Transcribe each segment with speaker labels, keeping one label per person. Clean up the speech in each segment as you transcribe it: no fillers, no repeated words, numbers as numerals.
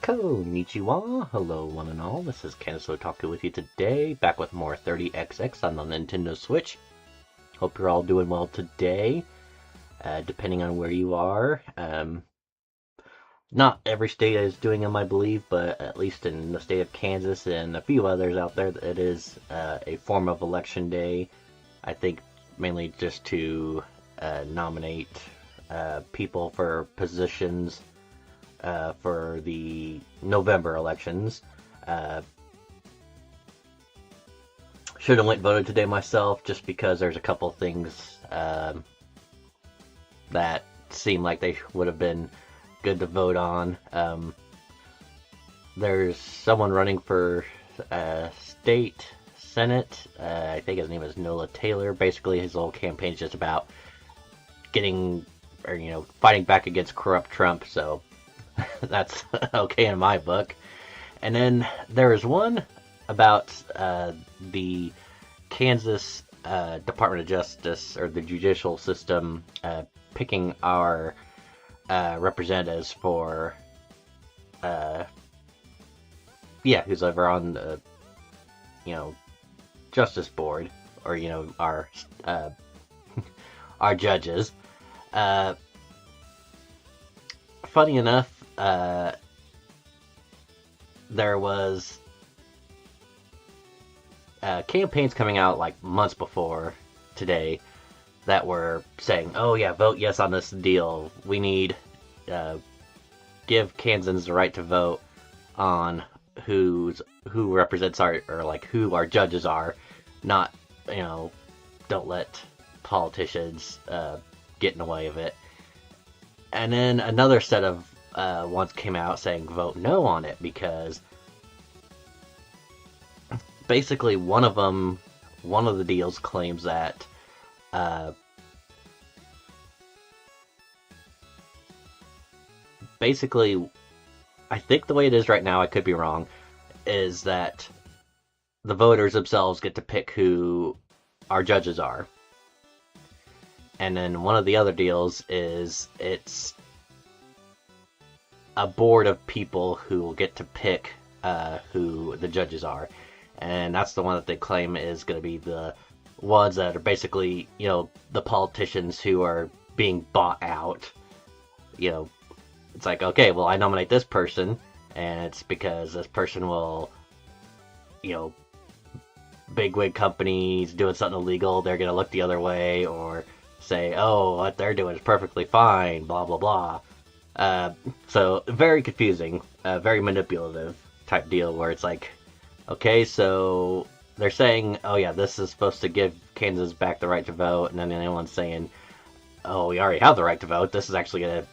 Speaker 1: Konnichiwa, hello one and all, this is Kansas Otaku with you today, back with more 30XX on the Nintendo Switch. Hope you're all doing well today, depending on where you are. Not every state is doing them, I believe, but at least in the state of Kansas and a few others out there, it is a form of election day. I think mainly just to nominate people for positions for the November elections. Should have went voted today myself, just because there's a couple things that seem like they would have been good to vote on. There's someone running for state senate. I think his name is Nola Taylor. Basically, his whole campaign is just about fighting back against corrupt Trump. So that's okay in my book. And then there is one about the Kansas Department of Justice, or the judicial system, picking our representatives for who's over on the justice board, or our our judges. Funny enough, there was campaigns coming out like months before today that were saying, "Oh yeah, vote yes on this deal. We need give Kansans the right to vote on who represents who our judges are. Not don't let politicians get in the way of it." And then another set of ones came out saying vote no on it, because basically one of the deals claims that basically, I think the way it is right now, I could be wrong, is that the voters themselves get to pick who our judges are. And then one of the other deals is it's a board of people who will get to pick who the judges are. And that's the one that they claim is going to be the ones that are basically, the politicians who are being bought out. It's like, okay, well, I nominate this person, and it's because this person will, bigwig companies doing something illegal, they're going to look the other way, or say, oh, what they're doing is perfectly fine, blah, blah, blah. So, very confusing, very manipulative type deal, where it's like, okay, so they're saying, oh yeah, this is supposed to give Kansas back the right to vote, and then the other one's saying, oh, we already have the right to vote, this is actually going to,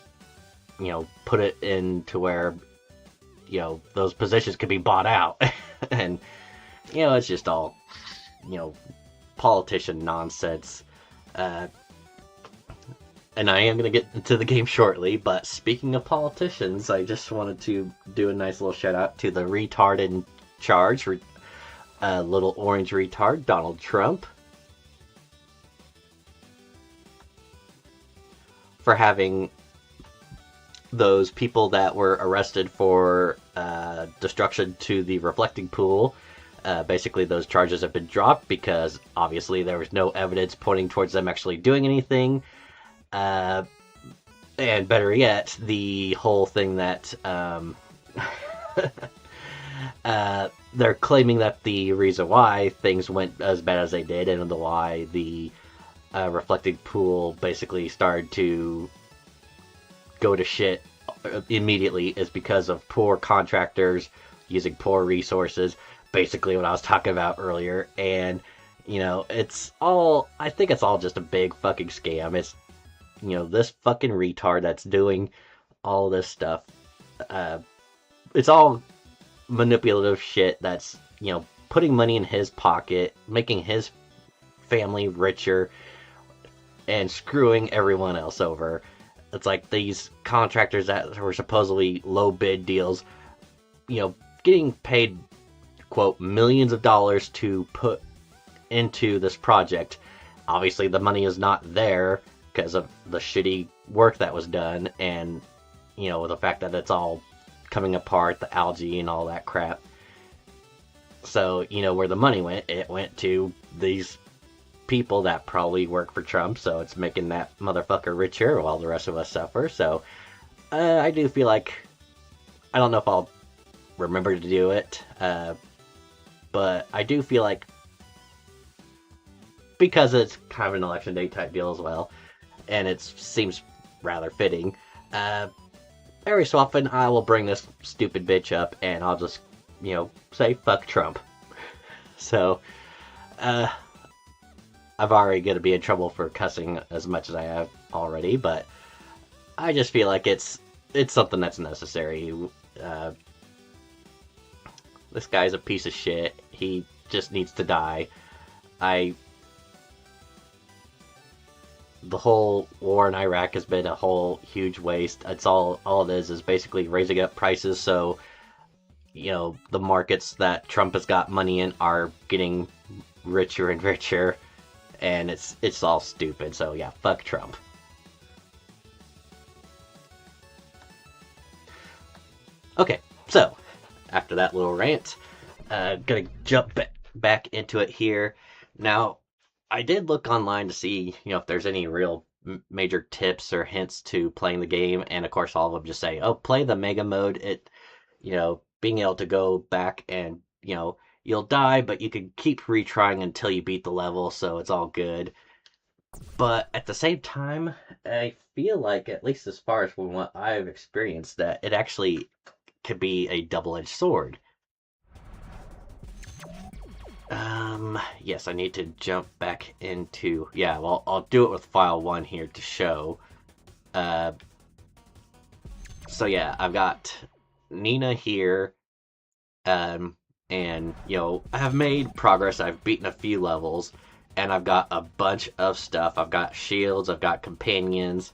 Speaker 1: put it into where, those positions could be bought out. And, it's just all, politician nonsense. And I am going to get into the game shortly, but speaking of politicians, I just wanted to do a nice little shout out to the retard in charge, little orange retard, Donald Trump, for having those people that were arrested for destruction to the reflecting pool. Basically, those charges have been dropped because obviously there was no evidence pointing towards them actually doing anything. And better yet, the whole thing that they're claiming that the reason why things went as bad as they did, and why the reflecting pool basically started to go to shit immediately, is because of poor contractors using poor resources. Basically what I was talking about earlier. And I think it's all just a big fucking scam. It's this fucking retard that's doing all this stuff. It's all manipulative shit that's putting money in his pocket, making his family richer, and screwing everyone else over. It's like these contractors that were supposedly low bid deals, getting paid, quote, millions of dollars to put into this project. Obviously the money is not there because of the shitty work that was done, and the fact that it's all coming apart, the algae and all that crap. So, where the money went, it went to these people that probably work for Trump, so it's making that motherfucker richer while the rest of us suffer. So, I do feel like, I don't know if I'll remember to do it, but I do feel like, because it's kind of an election day type deal as well, and it seems rather fitting, every so often I will bring this stupid bitch up and I'll just, say fuck Trump. So, I'm already going to be in trouble for cussing as much as I have already, but I just feel like it's something that's necessary. This guy's a piece of shit. He just needs to die. The whole war in Iraq has been a whole huge waste. It's all it is basically raising up prices, so the markets that Trump has got money in are getting richer and richer, and it's all stupid. So yeah, fuck Trump. Okay, so after that little rant, gonna jump back into it here. Now, I did look online to see, if there's any real major tips or hints to playing the game, and of course all of them just say, oh, play the mega mode. It, being able to go back and, you'll die, but you can keep retrying until you beat the level, so it's all good. But at the same time, I feel like, at least as far as from what I've experienced, that it actually could be a double-edged sword. Yes, I need to jump back into... Yeah, well, I'll do it with file 1 here to show. So yeah, I've got Nina here, and, I've made progress. I've beaten a few levels, and I've got a bunch of stuff. I've got shields, I've got companions.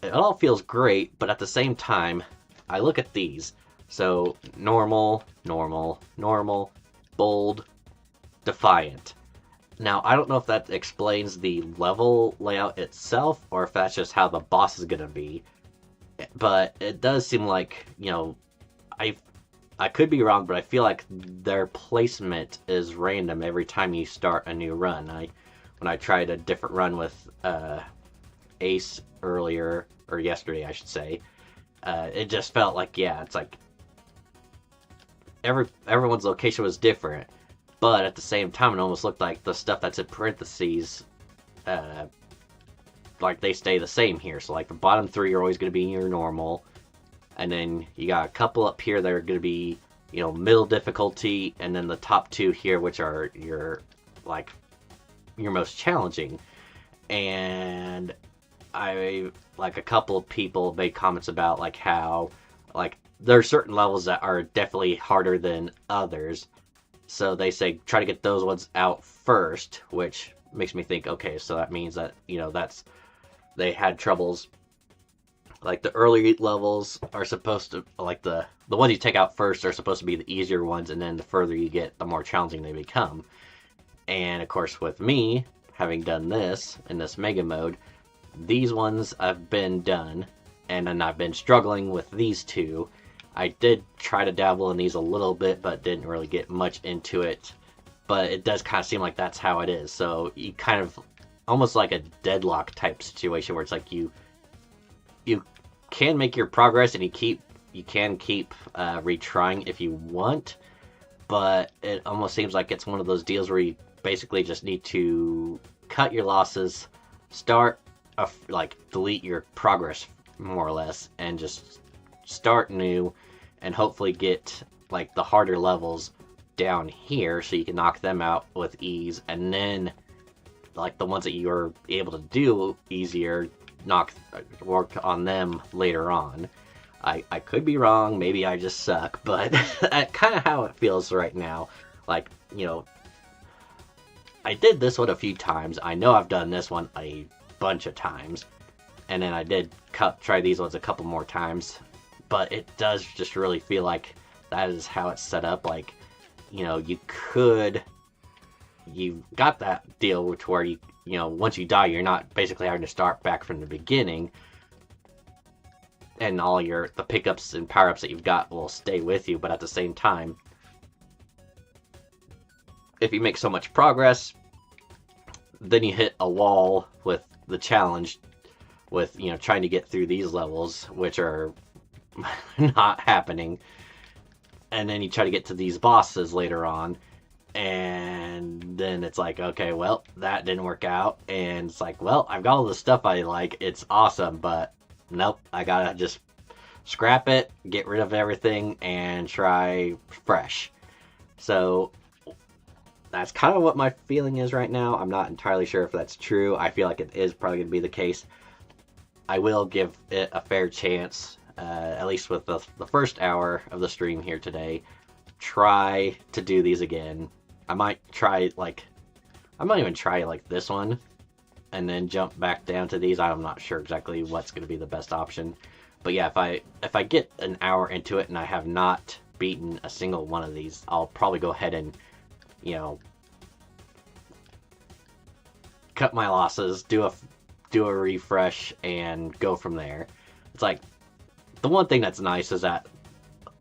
Speaker 1: It all feels great, but at the same time, I look at these. So, normal, normal, normal, bold, defiant. Now, I don't know if that explains the level layout itself, or if that's just how the boss is going to be. But it does seem like, I could be wrong, but I feel like their placement is random every time you start a new run. When I tried a different run with Ace earlier, or yesterday I should say, it just felt like, yeah, it's like everyone's location was different, but at the same time it almost looked like the stuff that's in parentheses, like they stay the same here. So like the bottom 3 are always going to be your normal, and then you got a couple up here that are going to be, middle difficulty, and then the top 2 here, which are your most challenging. And I, like, a couple of people made comments about like how there are certain levels that are definitely harder than others. So they say try to get those ones out first, which makes me think, okay, so that means that, they had troubles. Like the early levels are supposed to, like the ones you take out first are supposed to be the easier ones, and then the further you get, the more challenging they become. And of course with me, having done this in this mega mode, these ones I've been done, and then I've been struggling with these 2. I did try to dabble in these a little bit, but didn't really get much into it. But it does kind of seem like that's how it is. So you kind of, almost like a deadlock type situation where it's like you can make your progress, and you can keep retrying if you want, but it almost seems like it's one of those deals where you basically just need to cut your losses, start delete your progress more or less, and just start new, and hopefully get like the harder levels down here so you can knock them out with ease, and then like the ones that you're able to do easier, work on them later on. I could be wrong, maybe I just suck, but that's kind of how it feels right now. Like, I did this one a few times. I know I've done this one a bunch of times, and then I did try these ones a couple more times, but it does just really feel like that is how it's set up. Like, you've got that deal where once you die, you're not basically having to start back from the beginning. and all the pickups and power-ups that you've got will stay with you, but at the same time, if you make so much progress, then you hit a wall with the challenge with, trying to get through these levels, which are not happening. And then you try to get to these bosses later on, and then it's like, okay, well, that didn't work out. And it's like, well, I've got all the stuff I like. It's awesome, but nope, I gotta just scrap it, get rid of everything, and try fresh. So that's kind of what my feeling is right now. I'm not entirely sure if that's true. I feel like it is probably going to be the case. I will give it a fair chance, at least with the first hour of the stream here today. Try to do these again. I might try, I might even try, this one, and then jump back down to these. I'm not sure exactly what's going to be the best option. But yeah, if I get an hour into it and I have not beaten a single one of these, I'll probably go ahead and, cut my losses, do a refresh, and go from there. It's like, the one thing that's nice is that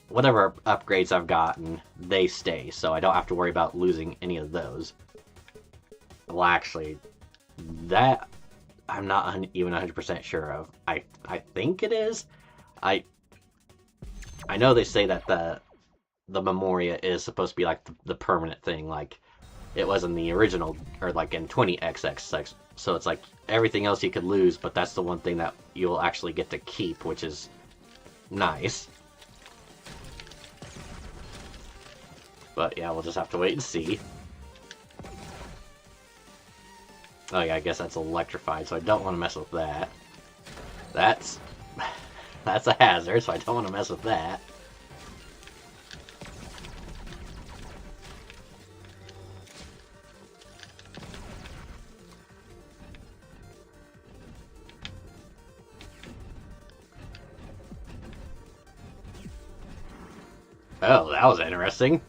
Speaker 1: whatever upgrades I've gotten, they stay, so I don't have to worry about losing any of those. Well, actually, that I'm not even 100% sure of. I think it is. I know they say that the Memoria is supposed to be like the permanent thing, like it was in the original, or like in 20XX. So it's like everything else you could lose, but that's the one thing that you'll actually get to keep, which is nice. But yeah, we'll just have to wait and see. Oh yeah, I guess that's electrified, so I don't want to mess with that. That's a hazard, so I don't want to mess with that. Oh, that was interesting.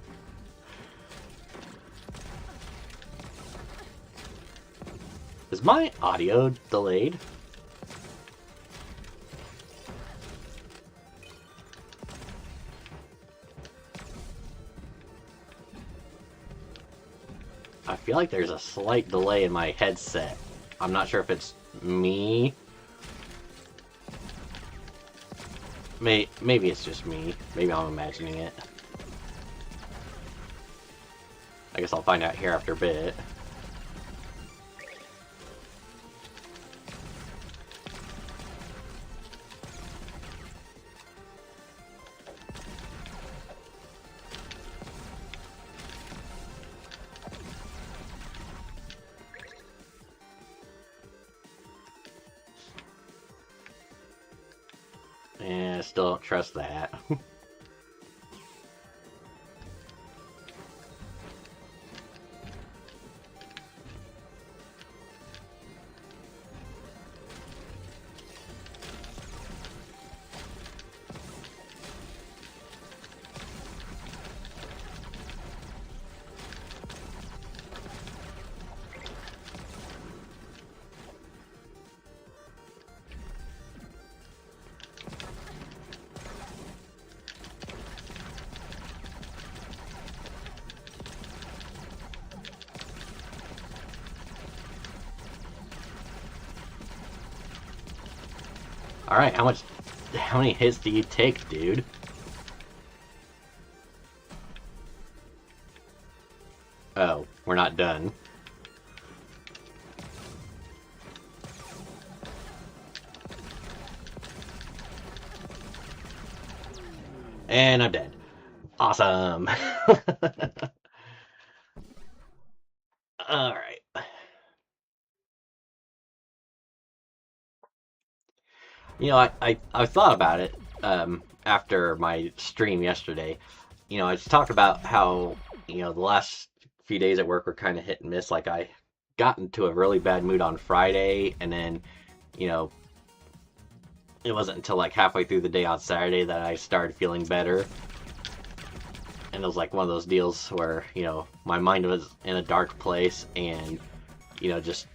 Speaker 1: Is my audio delayed? I feel like there's a slight delay in my headset. I'm not sure if it's me. Maybe it's just me. Maybe I'm imagining it. I guess I'll find out here after a bit. And I still don't trust that. Alright, how many hits do you take, dude? Oh, we're not done. And I'm dead. Awesome. Alright. I thought about it after my stream yesterday. I just talked about how, the last few days at work were kind of hit and miss. Like, I got into a really bad mood on Friday, and then, it wasn't until like halfway through the day on Saturday that I started feeling better. And it was like one of those deals where, my mind was in a dark place, and, just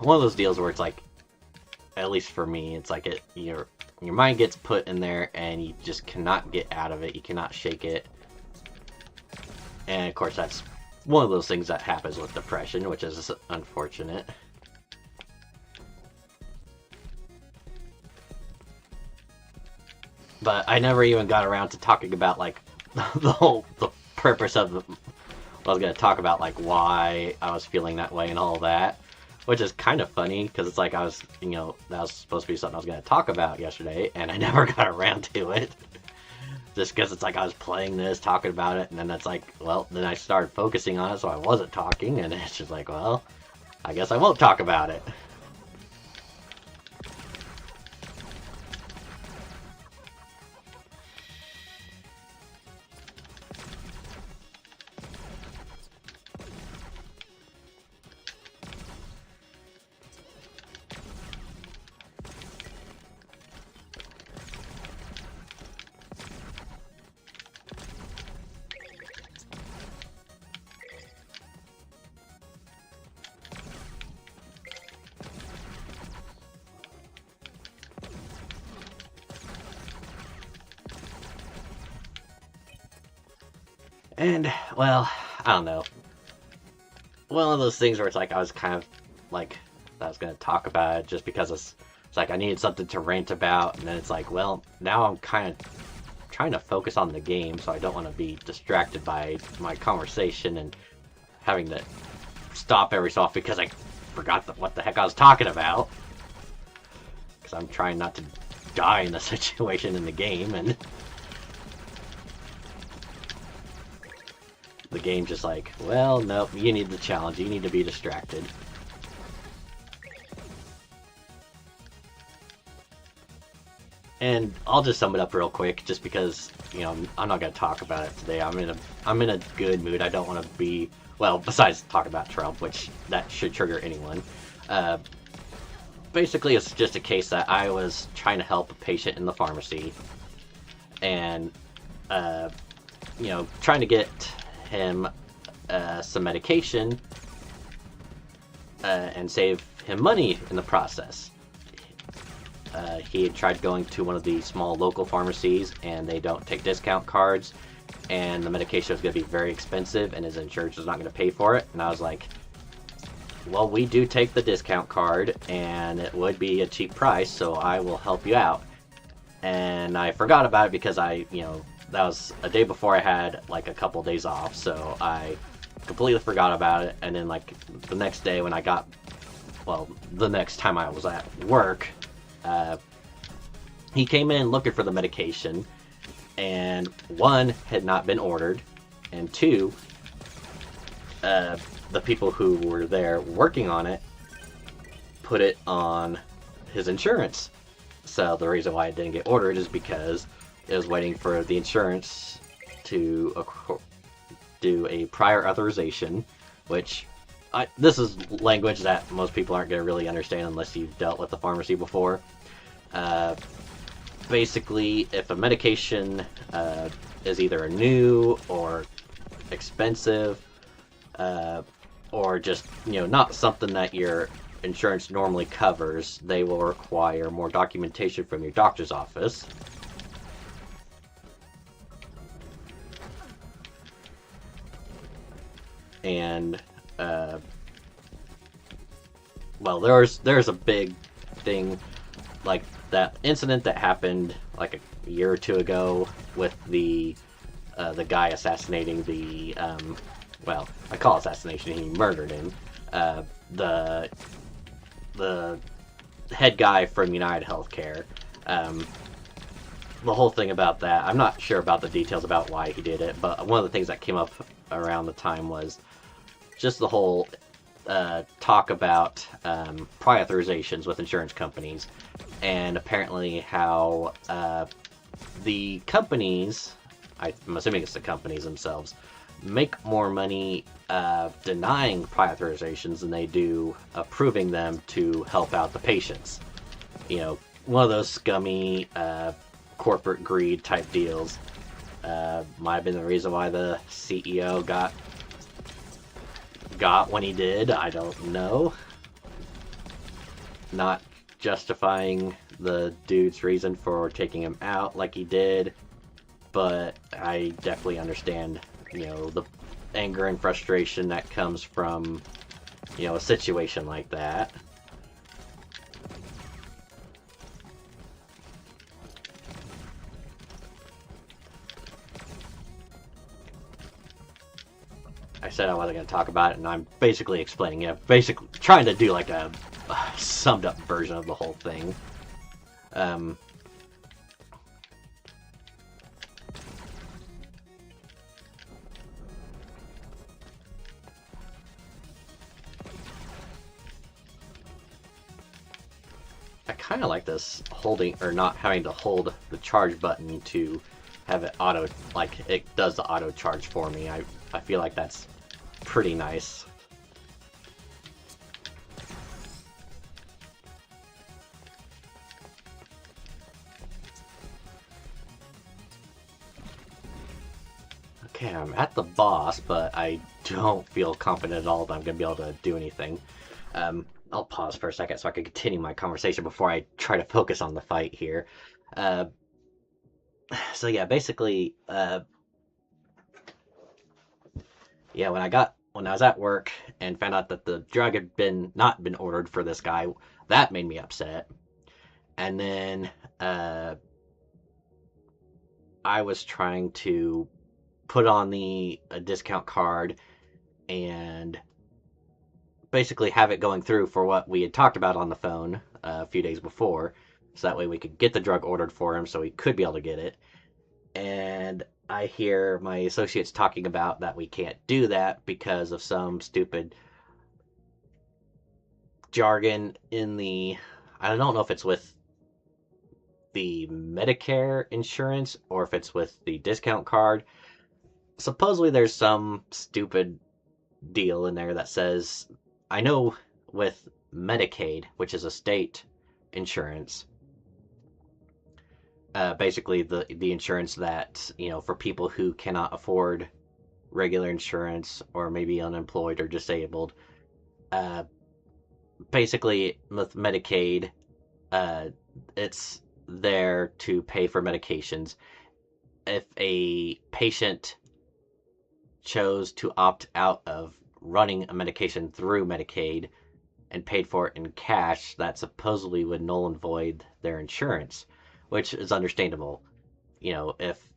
Speaker 1: one of those deals where it's like, at least for me, it's like your mind gets put in there and you just cannot get out of it. You cannot shake it. And of course, that's one of those things that happens with depression, which is unfortunate. But I never even got around to talking about like the purpose of what I was going to talk about, like why I was feeling that way and all that, which is kind of funny because it's like I was, that was supposed to be something I was going to talk about yesterday, and I never got around to it. Just because it's like I was playing this, talking about it, and then it's like, well, then I started focusing on it, so I wasn't talking, and it's just like, well, I guess I won't talk about it. And, well, I don't know. One of those things where it's like I was kind of like, I was going to talk about it just because it's like I needed something to rant about, and then it's like, well, now I'm kind of trying to focus on the game, so I don't want to be distracted by my conversation and having to stop every so often because I forgot what the heck I was talking about. Because I'm trying not to die in the situation in the game, and the game's just like, well, nope, you need the challenge, you need to be distracted. And I'll just sum it up real quick, just because, I'm not going to talk about it today. I'm in a good mood. I don't want to be, well, besides talk about Trump, which that should trigger anyone. Basically, it's just a case that I was trying to help a patient in the pharmacy, and, trying to get him some medication and save him money in the process. He had tried going to one of the small local pharmacies, and they don't take discount cards, and the medication was going to be very expensive, and his insurance was not going to pay for it. And I was like, well, we do take the discount card, and it would be a cheap price, so I will help you out. And I forgot about it because that was a day before I had like a couple days off, so I completely forgot about it. And then like the next day when the next time I was at work, he came in looking for the medication, and one, had not been ordered, and two, the people who were there working on it put it on his insurance. So the reason why it didn't get ordered is because it was waiting for the insurance to do a prior authorization, which this is language that most people aren't going to really understand unless you've dealt with the pharmacy before. Basically, if a medication is either new or expensive, or just not something that your insurance normally covers, they will require more documentation from your doctor's office. And there's a big thing, like that incident that happened like a year or two ago with the guy assassinating the I call it assassination, he murdered him, the head guy from United Healthcare. The whole thing about that, I'm not sure about the details about why he did it, but one of the things that came up around the time was just the whole talk about prior authorizations with insurance companies, and apparently how the companies, I'm assuming it's the companies themselves, make more money denying prior authorizations than they do approving them to help out the patients. One of those scummy corporate greed type deals. Might have been the reason why the CEO got when he did. I don't know. Not justifying the dude's reason for taking him out like he did, but I definitely understand, the anger and frustration that comes from, a situation like that. I said I wasn't going to talk about it, and I'm basically explaining it. Basically, trying to do like a summed up version of the whole thing. I kind of like this holding, or not having to hold the charge button to have it auto, like it does the auto charge for me. I feel like that's pretty nice. Okay, I'm at the boss, but I don't feel confident at all that I'm going to be able to do anything. I'll pause for a second so I can continue my conversation before I try to focus on the fight here. So yeah, basically, yeah, when I was at work and found out that the drug had not been ordered for this guy, that made me upset. And then I was trying to put on a discount card and basically have it going through for what we had talked about on the phone a few days before, so that way we could get the drug ordered for him so he could be able to get it. And I hear my associates talking about that we can't do that because of some stupid jargon I don't know if it's with the Medicare insurance or if it's with the discount card. Supposedly there's some stupid deal in there that says, I know with Medicaid, which is a state insurance, basically the insurance that, for people who cannot afford regular insurance or maybe unemployed or disabled, basically with Medicaid, it's there to pay for medications. If a patient chose to opt out of running a medication through Medicaid and paid for it in cash, that supposedly would null and void their insurance, which is understandable. If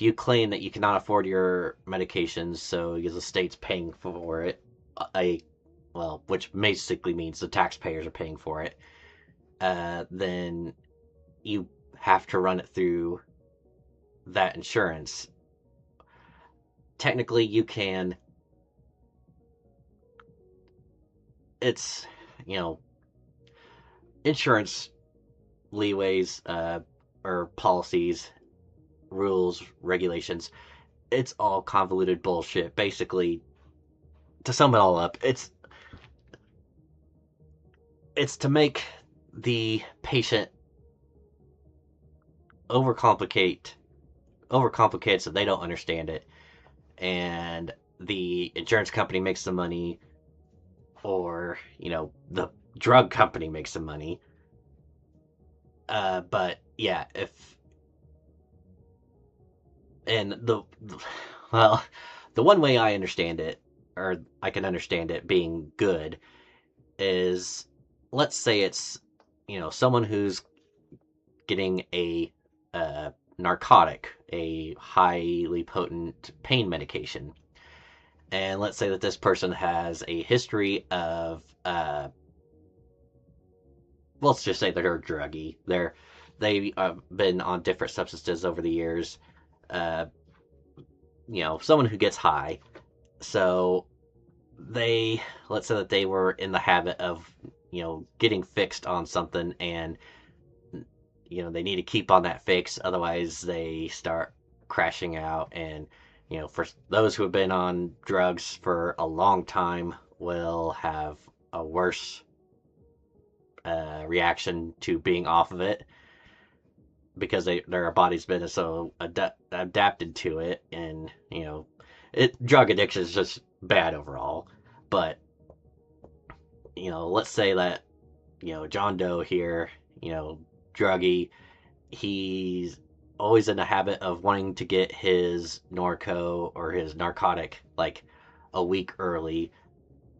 Speaker 1: you claim that you cannot afford your medications, so the state's paying for it, which basically means the taxpayers are paying for it, then you have to run it through that insurance. Technically, you can. It's, insurance leeways, or policies, rules, regulations. It's all convoluted bullshit. Basically, to sum it all up, it's to make the patient overcomplicate so they don't understand it, and the insurance company makes the money, or the drug company makes some money. But yeah, the one way I understand it, or I can understand it being good, is, let's say it's someone who's getting a narcotic, a highly potent pain medication, and let's say that this person has a history of let's just say they're druggy. They've been on different substances over the years. Someone who gets high. So let's say that they were in the habit of, getting fixed on something, and they need to keep on that fix, otherwise they start crashing out. And for those who have been on drugs for a long time will have a worse reaction to being off of it, because their body's been so adapted to it. And drug addiction is just bad overall. But let's say that John Doe here, druggie, he's always in the habit of wanting to get his Norco or his narcotic like a week early,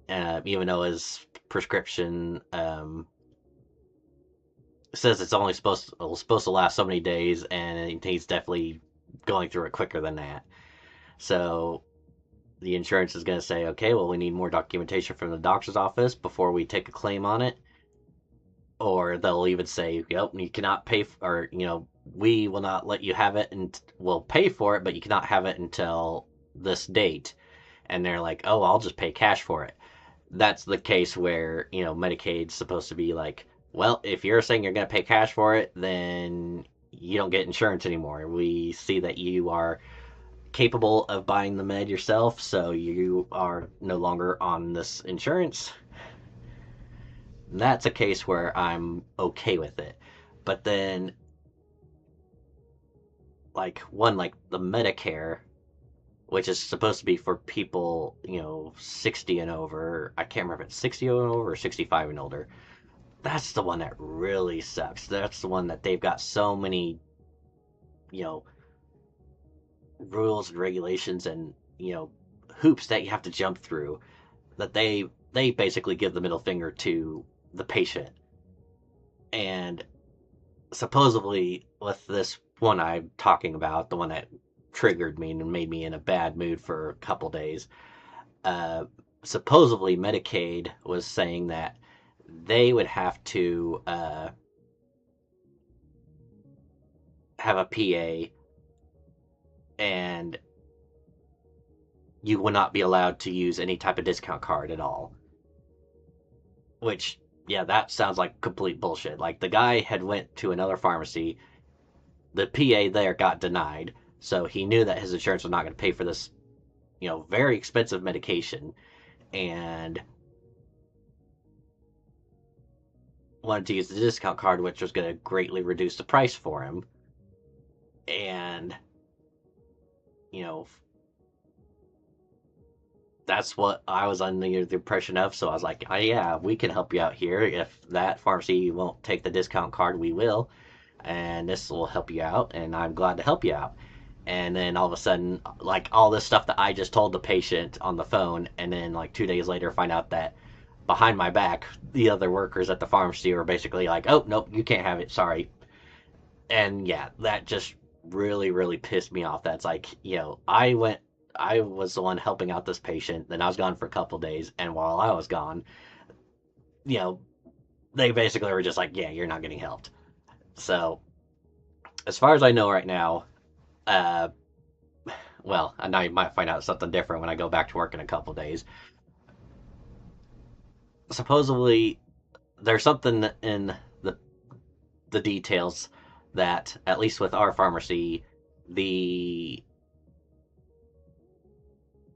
Speaker 1: even though his prescription says it's only supposed to last so many days, and he's definitely going through it quicker than that. So the insurance is going to say, okay, well, we need more documentation from the doctor's office before we take a claim on it. Or they'll even say, yep, you cannot pay, or, we will not let you have it, and we'll pay for it, but you cannot have it until this date. And they're like, oh, I'll just pay cash for it. That's the case where, Medicaid's supposed to be like, well, if you're saying you're going to pay cash for it, then you don't get insurance anymore. We see that you are capable of buying the med yourself, so you are no longer on this insurance. And that's a case where I'm okay with it. But then, like the Medicare, which is supposed to be for people, 60 and over. I can't remember if it's 60 and over or 65 and older. That's the one that really sucks. That's the one that they've got so many, rules and regulations and, hoops that you have to jump through, that they basically give the middle finger to the patient. And supposedly with this one I'm talking about, the one that triggered me and made me in a bad mood for a couple days, supposedly Medicaid was saying that they would have to have a PA, and you would not be allowed to use any type of discount card at all. Which, yeah, that sounds like complete bullshit. Like, the guy had went to another pharmacy, the PA there got denied, so he knew that his insurance was not going to pay for this, very expensive medication, and wanted to use the discount card, which was going to greatly reduce the price for him. And, that's what I was under the impression of. So I was like, oh, yeah, we can help you out here. If that pharmacy won't take the discount card, we will. And this will help you out. And I'm glad to help you out. And then all of a sudden, like, all this stuff that I just told the patient on the phone, and then like 2 days later find out that behind my back, the other workers at the pharmacy were basically like, oh, nope, you can't have it, sorry. And yeah, that just really, really pissed me off. That's like, I was the one helping out this patient, then I was gone for a couple days, and while I was gone, they basically were just like, yeah, you're not getting helped. So, as far as I know right now, well, and I might find out something different when I go back to work in a couple days. Supposedly, there's something in the details that, at least with our pharmacy, the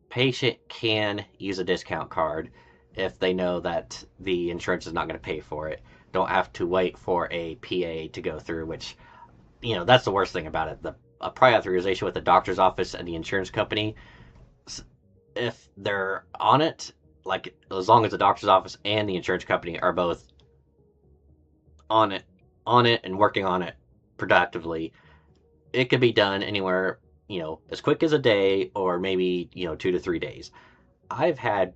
Speaker 1: patient can use a discount card if they know that the insurance is not going to pay for it. Don't have to wait for a PA to go through, which, that's the worst thing about it. A prior authorization with the doctor's office and the insurance company, if they're on it, like, as long as the doctor's office and the insurance company are both on it and working on it productively, it could be done anywhere, as quick as a day or maybe, 2 to 3 days. I've had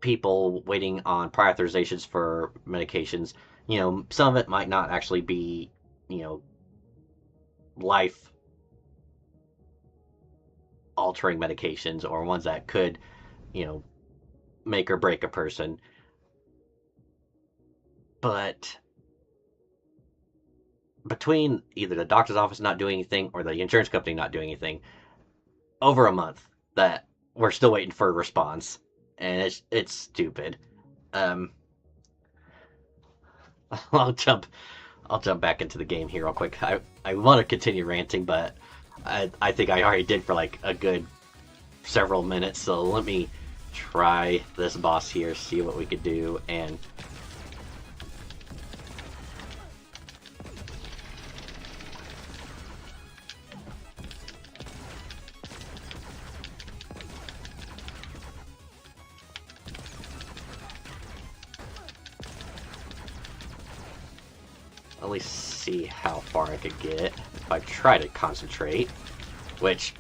Speaker 1: people waiting on prior authorizations for medications. Some of it might not actually be, life altering medications, or ones that could, make or break a person. But between either the doctor's office not doing anything or the insurance company not doing anything, over a month that we're still waiting for a response, and it's stupid. I'll jump back into the game here real quick. I want to continue ranting, but I think I already did for like a good several minutes, so let me try this boss here, see what we could do. And at least see how far I could get if I try to concentrate. Which,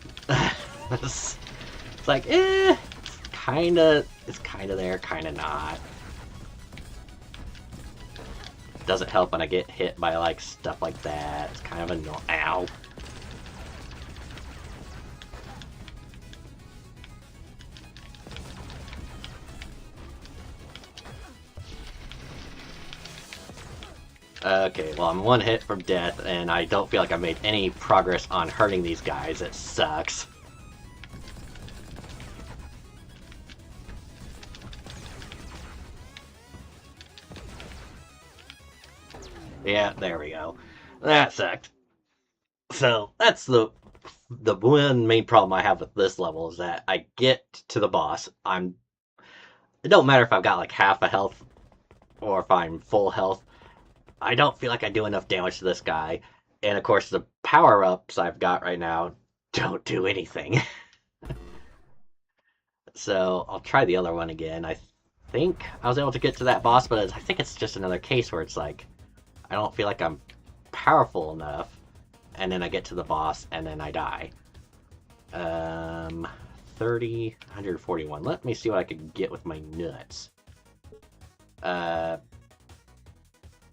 Speaker 1: it's like, it's kinda there, kinda not. Doesn't help when I get hit by, like, stuff like that. It's kind of annoying. Ow. Okay, well, I'm one hit from death, and I don't feel like I've made any progress on hurting these guys. It sucks. Yeah, there we go. That sucked. So, that's the one main problem I have with this level, is that I get to the boss. It don't matter if I've got like half a health or if I'm full health. I don't feel like I do enough damage to this guy. And of course, the power-ups I've got right now don't do anything. So I'll try the other one again. I think I was able to get to that boss, but I think it's just another case where it's like, I don't feel like I'm powerful enough, and then I get to the boss, and then I die. 30, 141. Let me see what I can get with my nuts.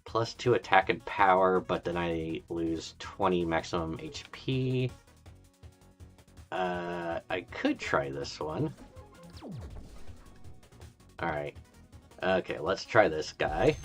Speaker 1: Plus 2 attack and power, but then I lose 20 maximum HP. I could try this one. Alright. Okay, let's try this guy.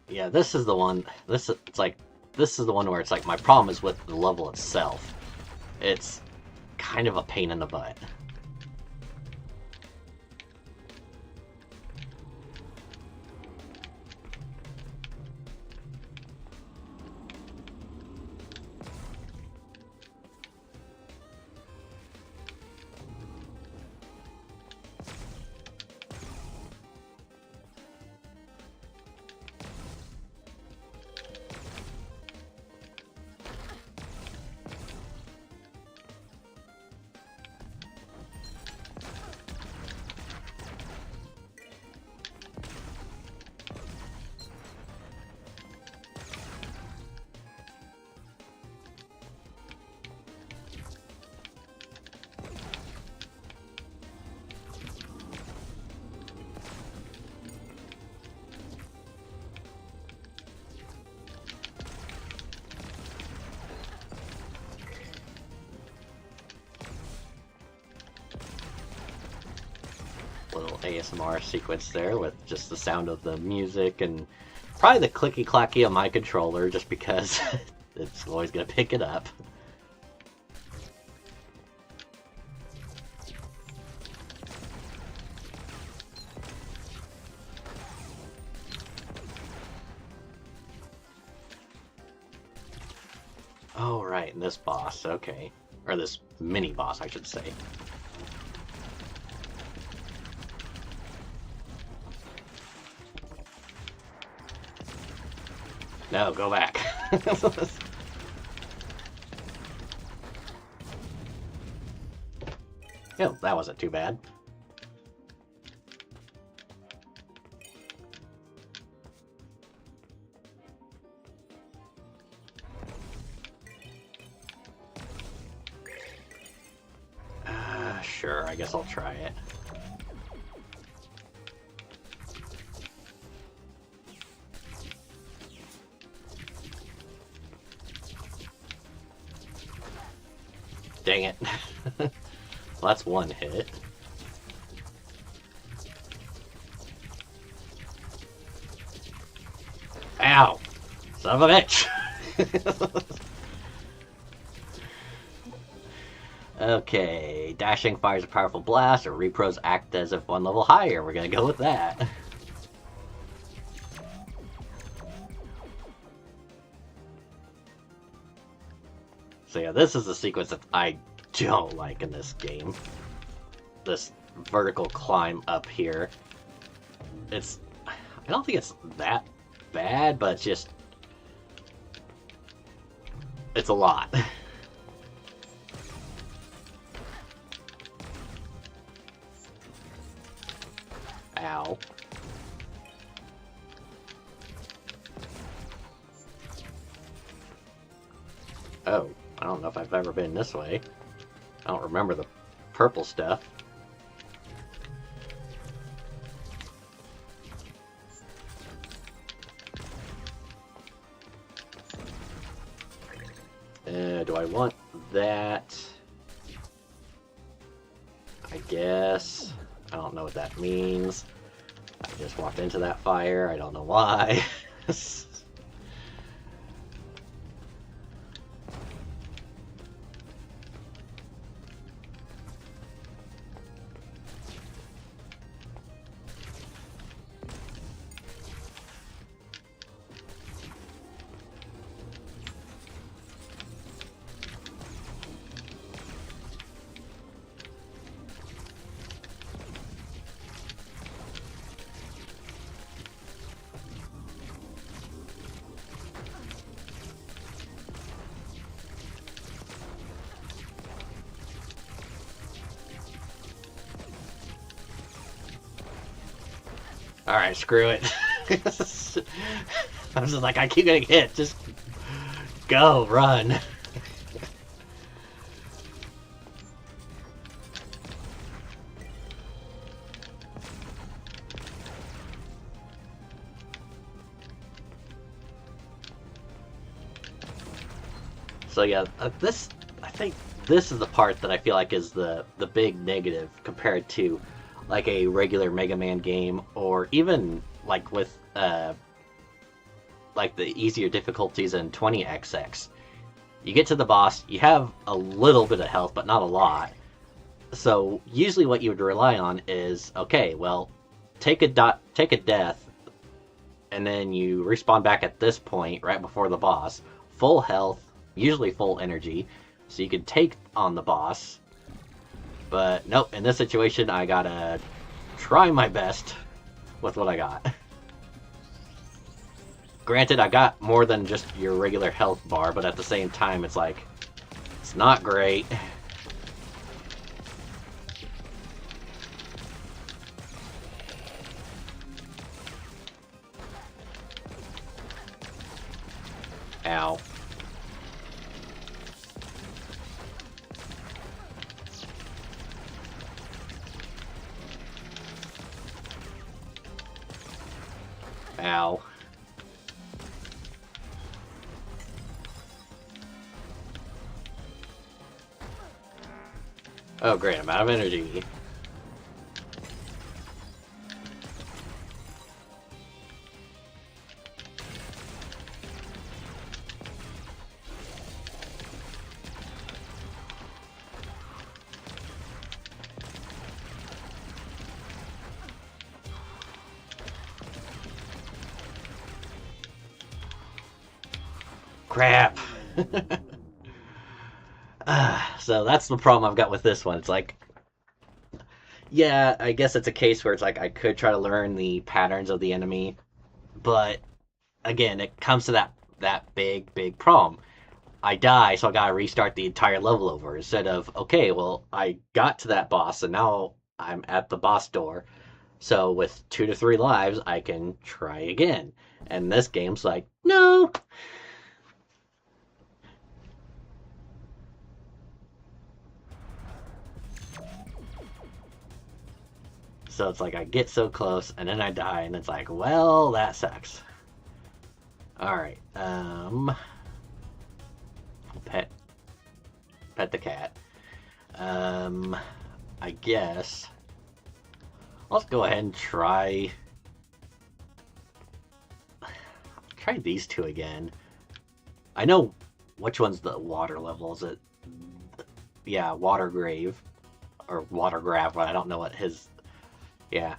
Speaker 1: Yeah, this is the one. This is the one where it's like my problem is with the level itself. It's kind of a pain in the butt. Little ASMR sequence there with just the sound of the music and probably the clicky clacky of my controller, just because it's always gonna pick it up. Oh right, and this boss, okay. Or this mini boss, I should say. No, go back. Oh, that wasn't too bad. Sure, I guess I'll try it. Dang it. Well, that's one hit. Ow! Son of a bitch! Okay, dashing fires a powerful blast, or repros act as if one level higher. We're gonna go with that. So yeah, this is the sequence that I don't like in this game. This vertical climb up here. I don't think it's that bad, but it's just... It's a lot. Ow. Oh, I don't know if I've ever been this way. I don't remember the purple stuff. Do I want that? I guess. I don't know what that means. I just walked into that fire. I don't know why. Alright, screw it. I was just like, I keep getting hit. Just go, run. So yeah, I think this is the part that I feel like is the big negative compared to like a regular Mega Man game, or even like with like the easier difficulties in 20XX. You get to the boss, you have a little bit of health, but not a lot. So usually what you would rely on is, okay, well, take a death, and then you respawn back at this point right before the boss, full health, usually full energy, so you can take on the boss. But nope, in this situation I gotta try my best with what I got. Granted, I got more than just your regular health bar, but at the same time it's like, it's not great. Ow. Ow. Oh great, I'm out of energy. Crap. So that's the problem I've got with this one. It's like, yeah, I guess it's a case where it's like I could try to learn the patterns of the enemy, but again, it comes to that big problem. I die, so I gotta restart the entire level over instead of, okay, well, I got to that boss and now I'm at the boss door. So with 2 to 3 lives, I can try again. And this game's like, no. So it's like I get so close and then I die and it's like, well, that sucks. Alright, pet the cat. I guess let's go ahead and try these two again. I know which one's the water level. Is it, yeah, water grave or water grab, but I don't know what his, yeah.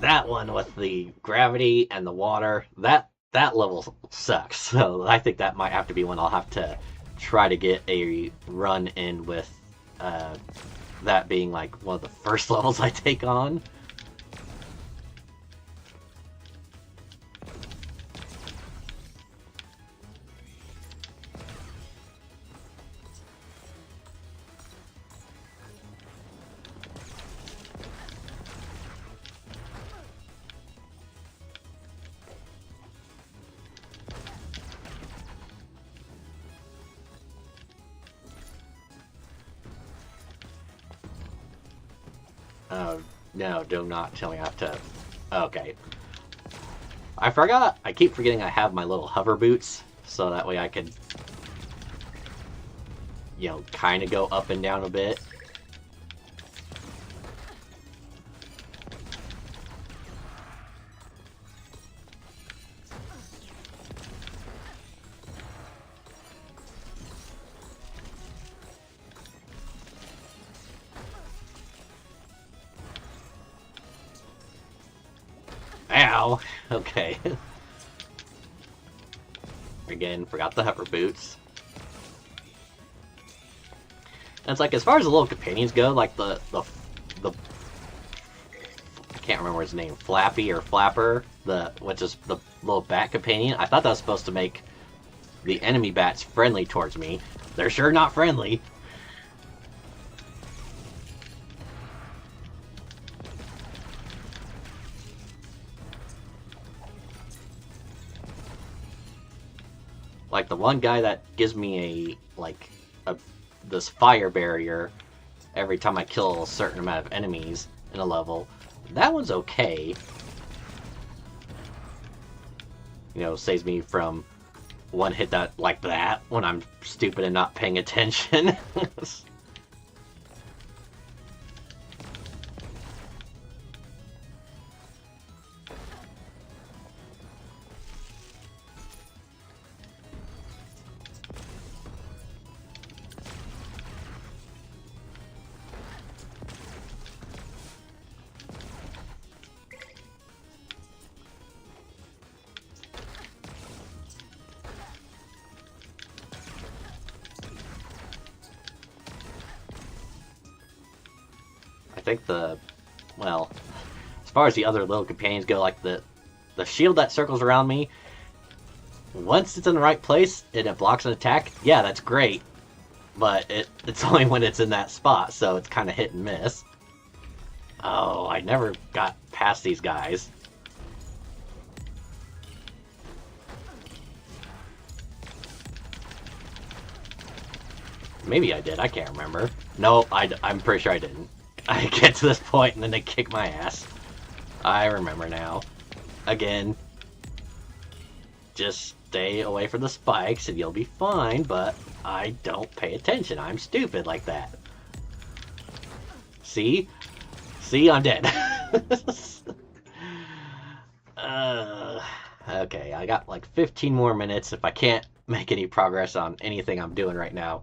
Speaker 1: That one with the gravity and the water, that level sucks. So I think that might have to be one I'll have to try to get a run in with, that being like one of the first levels I take on. Oh, no, do not tell me I have to... Okay. I forgot. I keep forgetting I have my little hover boots, so that way I can, you know, kind of go up and down a bit. Ow! Okay. Again, forgot the hover boots. And it's like, as far as the little companions go, like the I can't remember his name, Flappy or Flapper, which is the little bat companion. I thought that was supposed to make the enemy bats friendly towards me. They're sure not friendly. Like the one guy that gives me this fire barrier every time I kill a certain amount of enemies in a level. That one's okay. You know, saves me from one hit like that when I'm stupid and not paying attention. I think well, as far as the other little companions go, like the shield that circles around me, once it's in the right place and it blocks an attack, yeah, that's great. But it's only when it's in that spot, so it's kind of hit and miss. Oh, I never got past these guys. Maybe I did, I can't remember. No, I'm pretty sure I didn't. I get to this point and then they kick my ass. I remember now. Again, just stay away from the spikes and you'll be fine, but I don't pay attention. I'm stupid like that. See? See, I'm dead. Okay, I got like 15 more minutes. If I can't make any progress on anything I'm doing right now,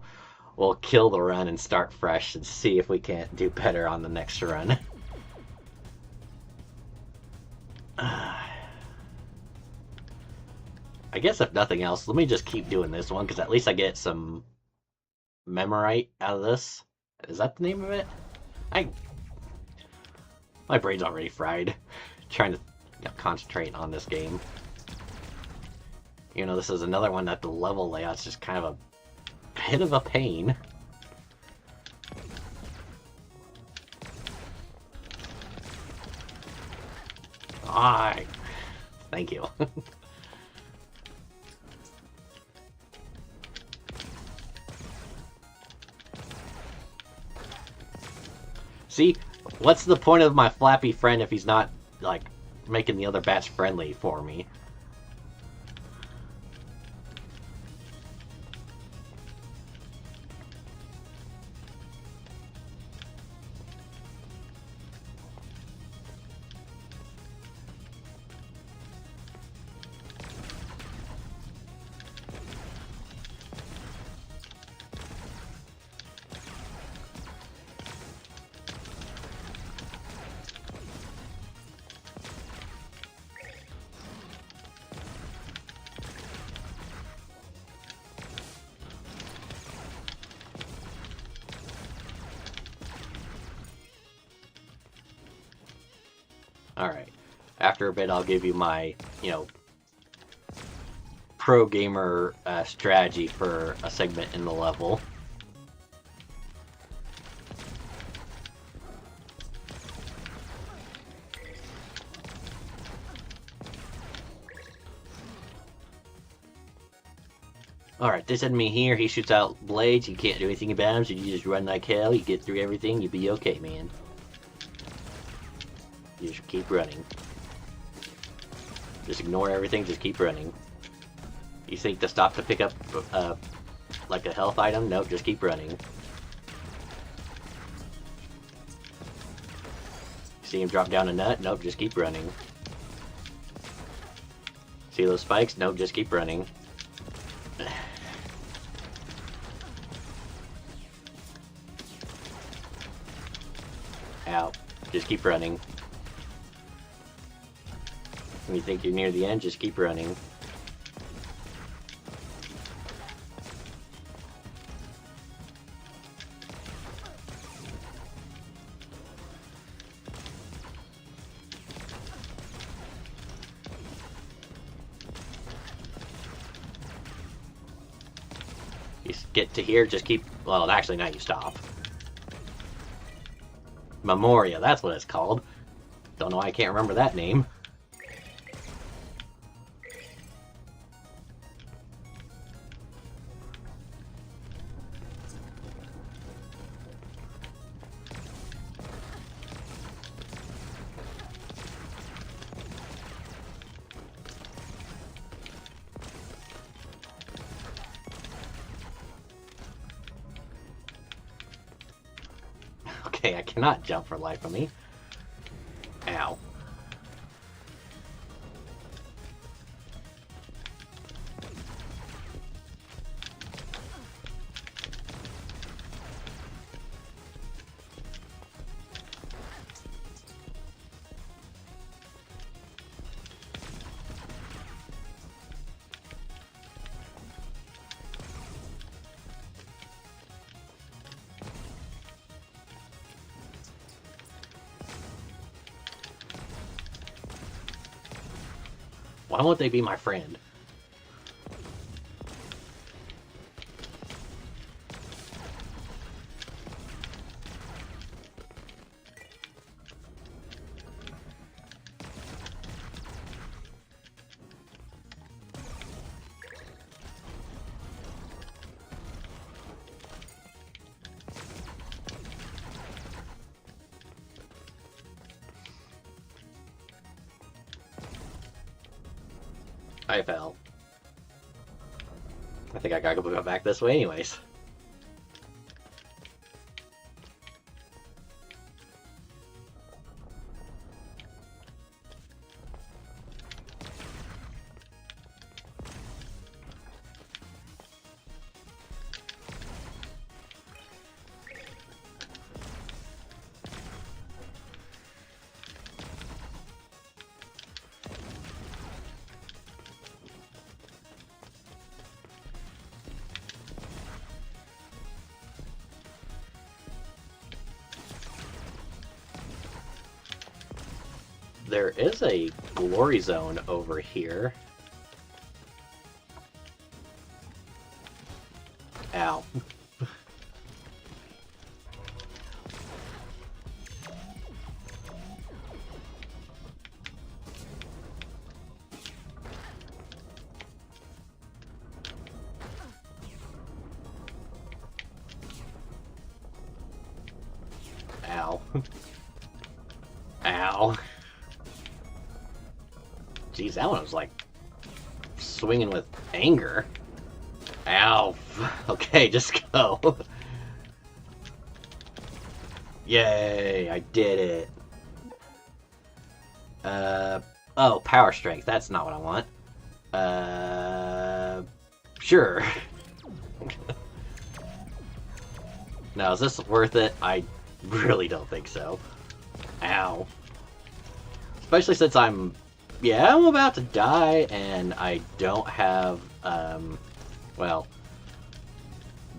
Speaker 1: we'll kill the run and start fresh and see if we can't do better on the next run. I guess if nothing else, let me just keep doing this one, because at least I get some memorite out of this. Is that the name of it? My brain's already fried. Trying to concentrate on this game. You know, this is another one that the level layout's just kind of a bit of a pain. Thank you. See, what's the point of my flappy friend if he's not, like, making the other bats friendly for me? Alright. After a bit, I'll give you my, pro gamer strategy for a segment in the level. Alright, this enemy here, he shoots out blades, you can't do anything about him, so you just run like hell, you get through everything, you'll be okay, man. You just keep running. Just ignore everything, just keep running. You think to stop to pick up, like a health item? Nope, just keep running. See him drop down a nut? Nope, just keep running. See those spikes? Nope, just keep running. Ow. Just keep running. When you think you're near the end, just keep running. You get to here, just keep... Well, actually, now you stop. Memoria, that's what it's called. Don't know why I can't remember that name. Okay, I cannot jump for life of me. Ow. Why won't they be my friend? I fell. I think I gotta go back this way anyways. There is a glory zone over here. Ow. Ow. Ow. Jeez, that one was like swinging with anger. Ow. Okay, just go. Yay, I did it. Oh, power strength. That's not what I want. Sure. Now, is this worth it? I really don't think so. Ow. Especially since I'm about to die, and I don't have, well,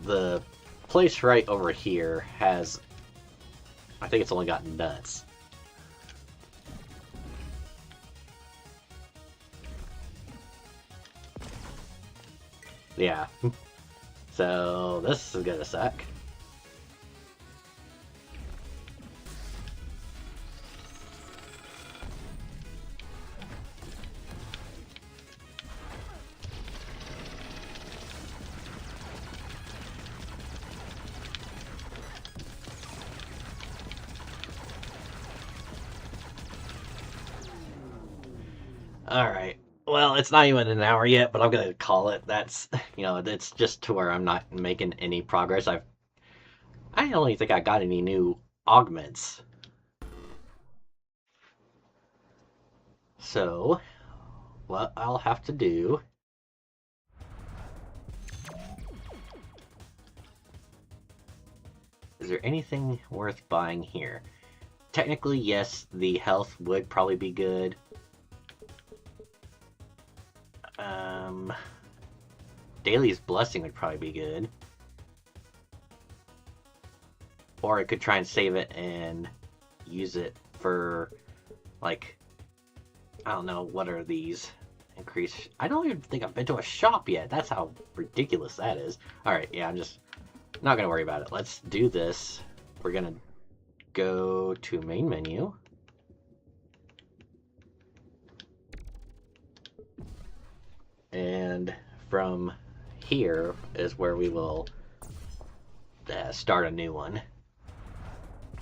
Speaker 1: the place right over here has, I think it's only got nuts. Yeah. So, this is gonna suck. Alright. Well, it's not even an hour yet, but I'm gonna call it. That's, it's just to where I'm not making any progress. I don't even think I got any new augments. So, what I'll have to do. Is there anything worth buying here? Technically, yes, the health would probably be good. Daily's Blessing would probably be good. Or I could try and save it and use it for, like, I don't know, what are these? Increase. I don't even think I've been to a shop yet. That's how ridiculous that is. Alright, yeah, I'm just not going to worry about it. Let's do this. We're going to go to main menu. And from here is where we will start a new one.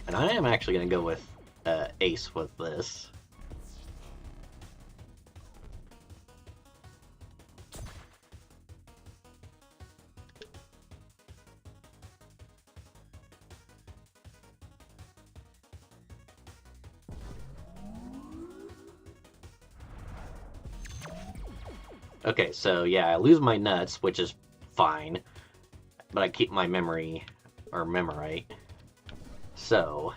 Speaker 1: And I am actually going to go with Ace with this. Okay, so yeah, I lose my nuts, which is fine, but I keep my memory, or memorite. So,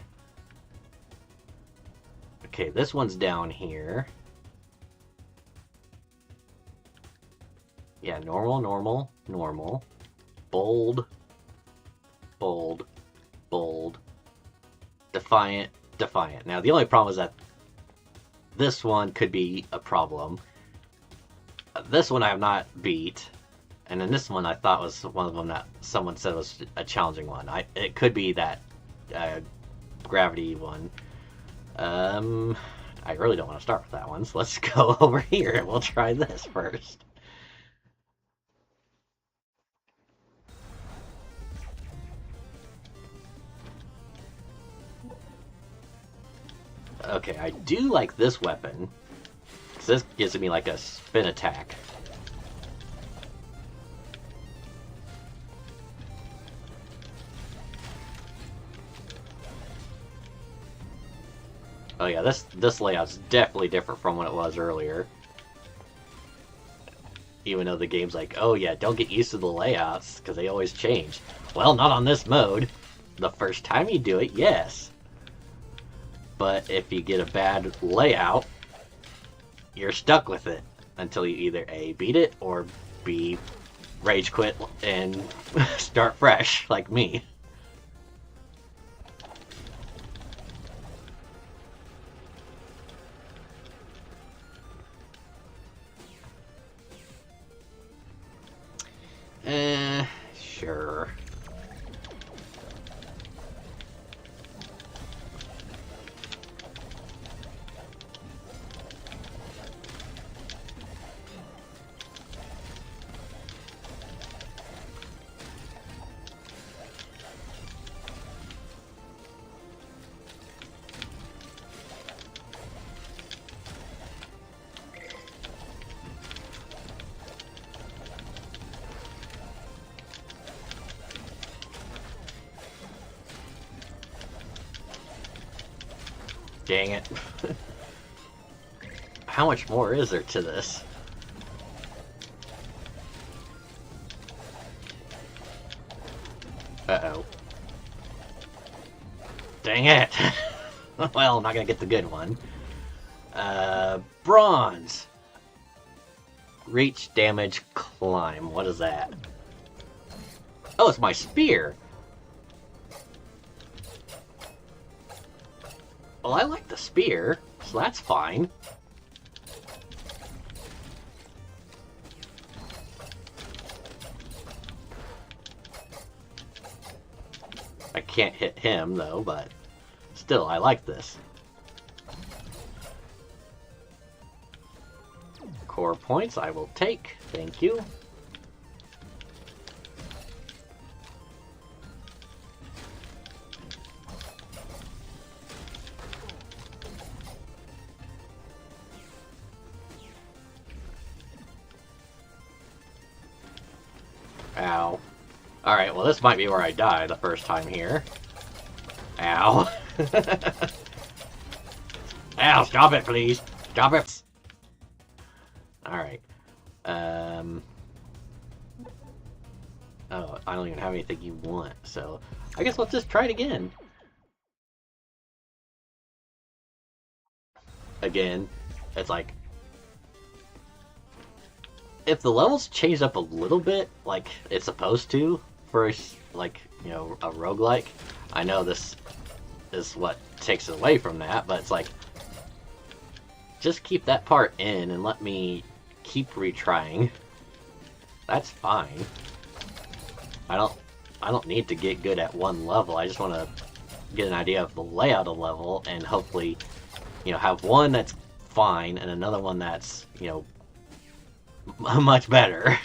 Speaker 1: okay, this one's down here. Yeah, normal, normal, normal. Bold, bold, bold. Defiant, defiant. Now, the only problem is that this one could be a problem. This one I have not beat, and then this one I thought was one of them that someone said was a challenging one. It could be that gravity one. I really don't want to start with that one, so let's go over here and we'll try this first. Okay, I do like this weapon, because this gives me like a spin attack. Oh yeah, this layout's definitely different from what it was earlier. Even though the game's like, oh yeah, don't get used to the layouts, because they always change. Well, not on this mode. The first time you do it, yes. But if you get a bad layout, you're stuck with it until you either A, beat it, or B, rage quit and start fresh, like me. Sure. Dang it. How much more is there to this? Uh-oh. Dang it! Well, I'm not gonna get the good one. Bronze. Reach, damage, climb. What is that? Oh, it's my spear! Well, I like the spear, so that's fine. I can't hit him, though, but still, I like this. Core points I will take, thank you. Ow. Alright, well this might be where I die the first time here. Ow. Ow, stop it, please. Stop it. Alright. Oh, I don't even have anything you want, so I guess let's just try it again. Again, it's like, if the levels change up a little bit, like it's supposed to, for like, you know, a roguelike, I know this is what takes it away from that, but it's like, just keep that part in and let me keep retrying. That's fine. I don't need to get good at one level. I just want to get an idea of the layout of the level and hopefully, you know, have one that's fine and another one that's, you know, much better.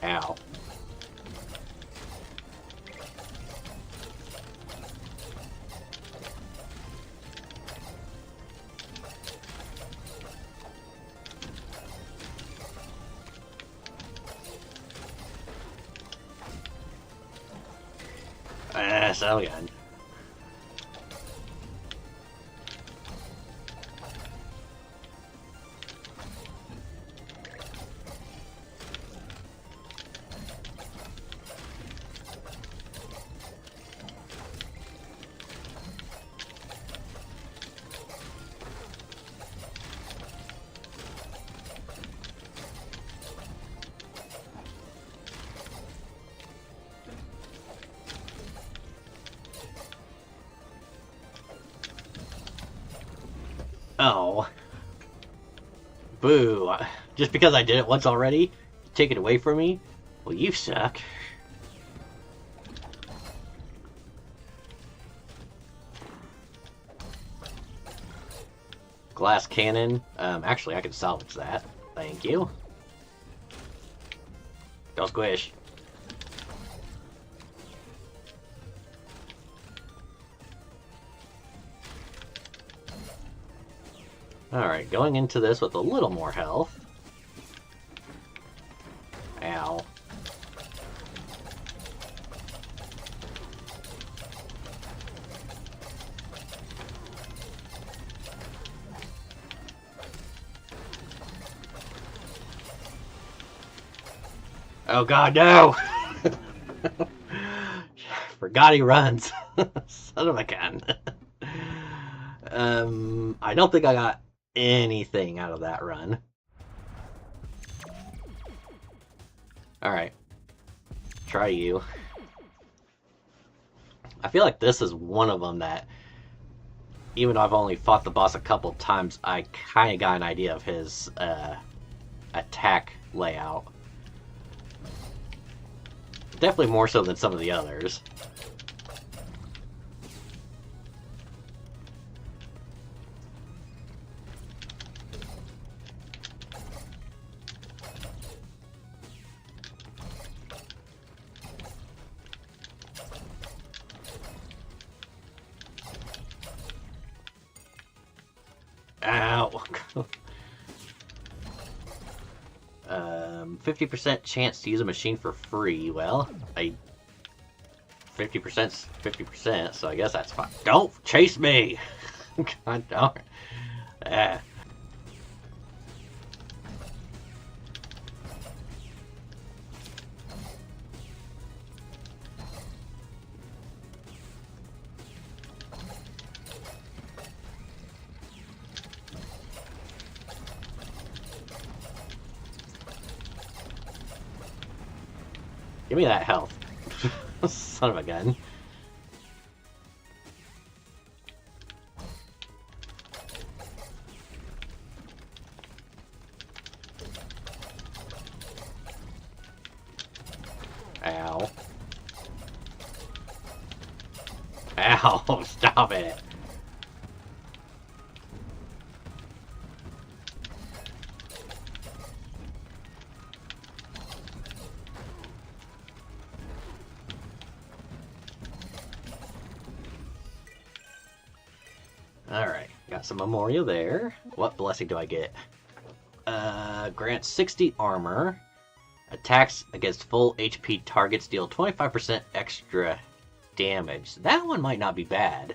Speaker 1: Ow. So again. Oh. Boo. Just because I did it once already? Take it away from me? Well, you suck. Glass cannon. Actually, I can salvage that. Thank you. Don't squish. Alright, going into this with a little more health. Ow. Oh god, no! Forgot he runs. Son of a gun. I don't think I got anything out of that run. Alright. Try you. I feel like this is one of them that, even though I've only fought the boss a couple times, I kind of got an idea of his attack layout. Definitely more so than some of the others. Ow. 50% chance to use a machine for free. Well, 50%'s 50%, so I guess that's fine. Don't chase me! God darn. Give me that health. Son of a gun. Ow. Ow, stop it. Alright, got some memorial there. What blessing do I get? Grants 60 armor. Attacks against full HP targets deal 25% extra damage. That one might not be bad.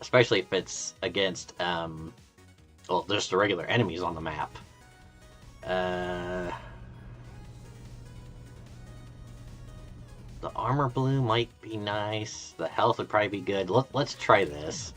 Speaker 1: Especially if it's against, well, just the regular enemies on the map. The armor blue might be nice. The health would probably be good. Let's try this.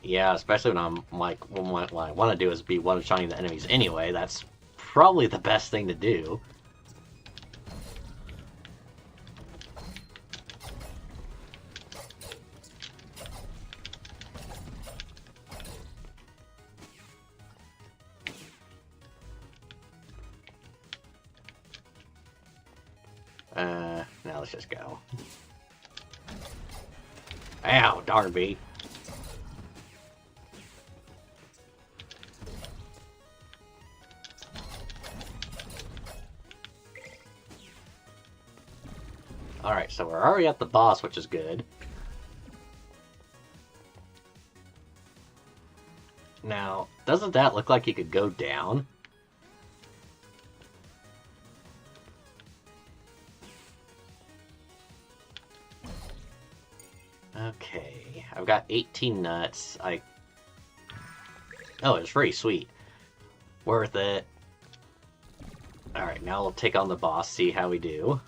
Speaker 1: Yeah, especially when I'm like, what I want to do is be one-shotting the enemies anyway. That's probably the best thing to do. Now let's just go. Ow, darn me. Alright, so we're already at the boss, which is good. Now, doesn't that look like you could go down? Okay, I've got 18 nuts. Oh, it's free, sweet. Worth it. Alright, now we'll take on the boss, see how we do.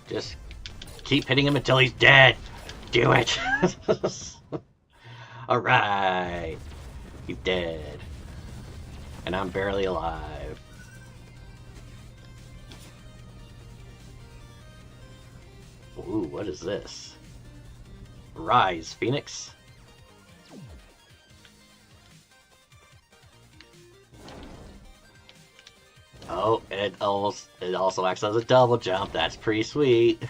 Speaker 1: Just keep hitting him until he's dead. Do it. Alright. He's dead. And I'm barely alive. Ooh, what is this? Rise, Phoenix. Oh, it also acts as a double jump. That's pretty sweet.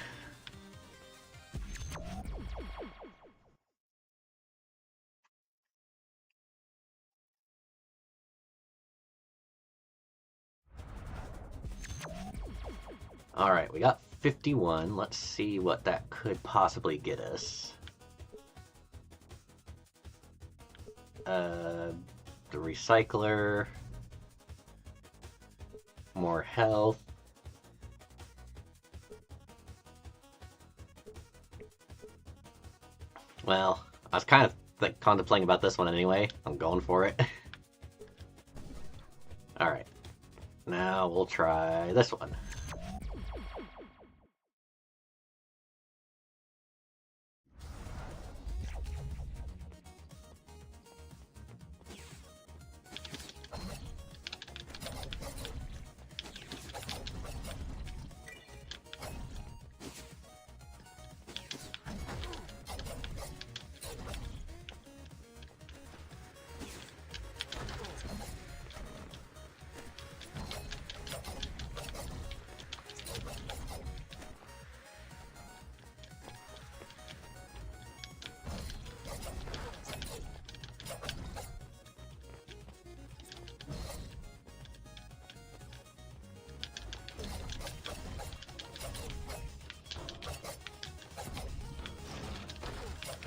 Speaker 1: Alright, we got 51. Let's see what that could possibly get us. The recycler. More health. Well, I was kind of contemplating about this one anyway. I'm going for it. Alright. Now we'll try this one.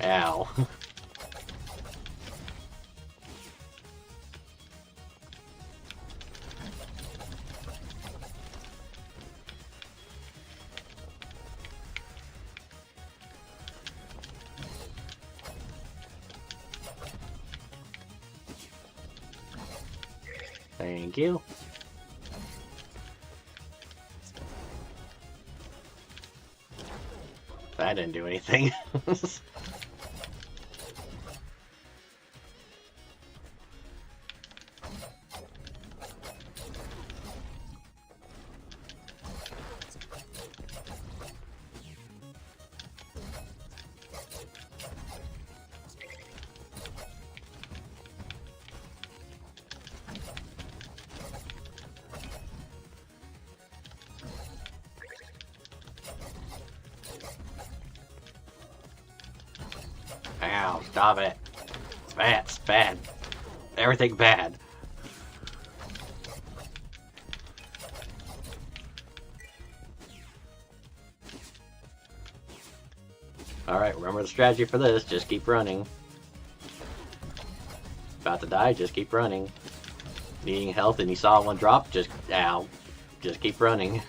Speaker 1: Ow. Thank you. That didn't do anything. Ow, stop it. It's bad, it's bad. Everything bad. Alright, remember the strategy for this. Just keep running. About to die, just keep running. Needing health and you saw one drop, just... Ow. Just keep running.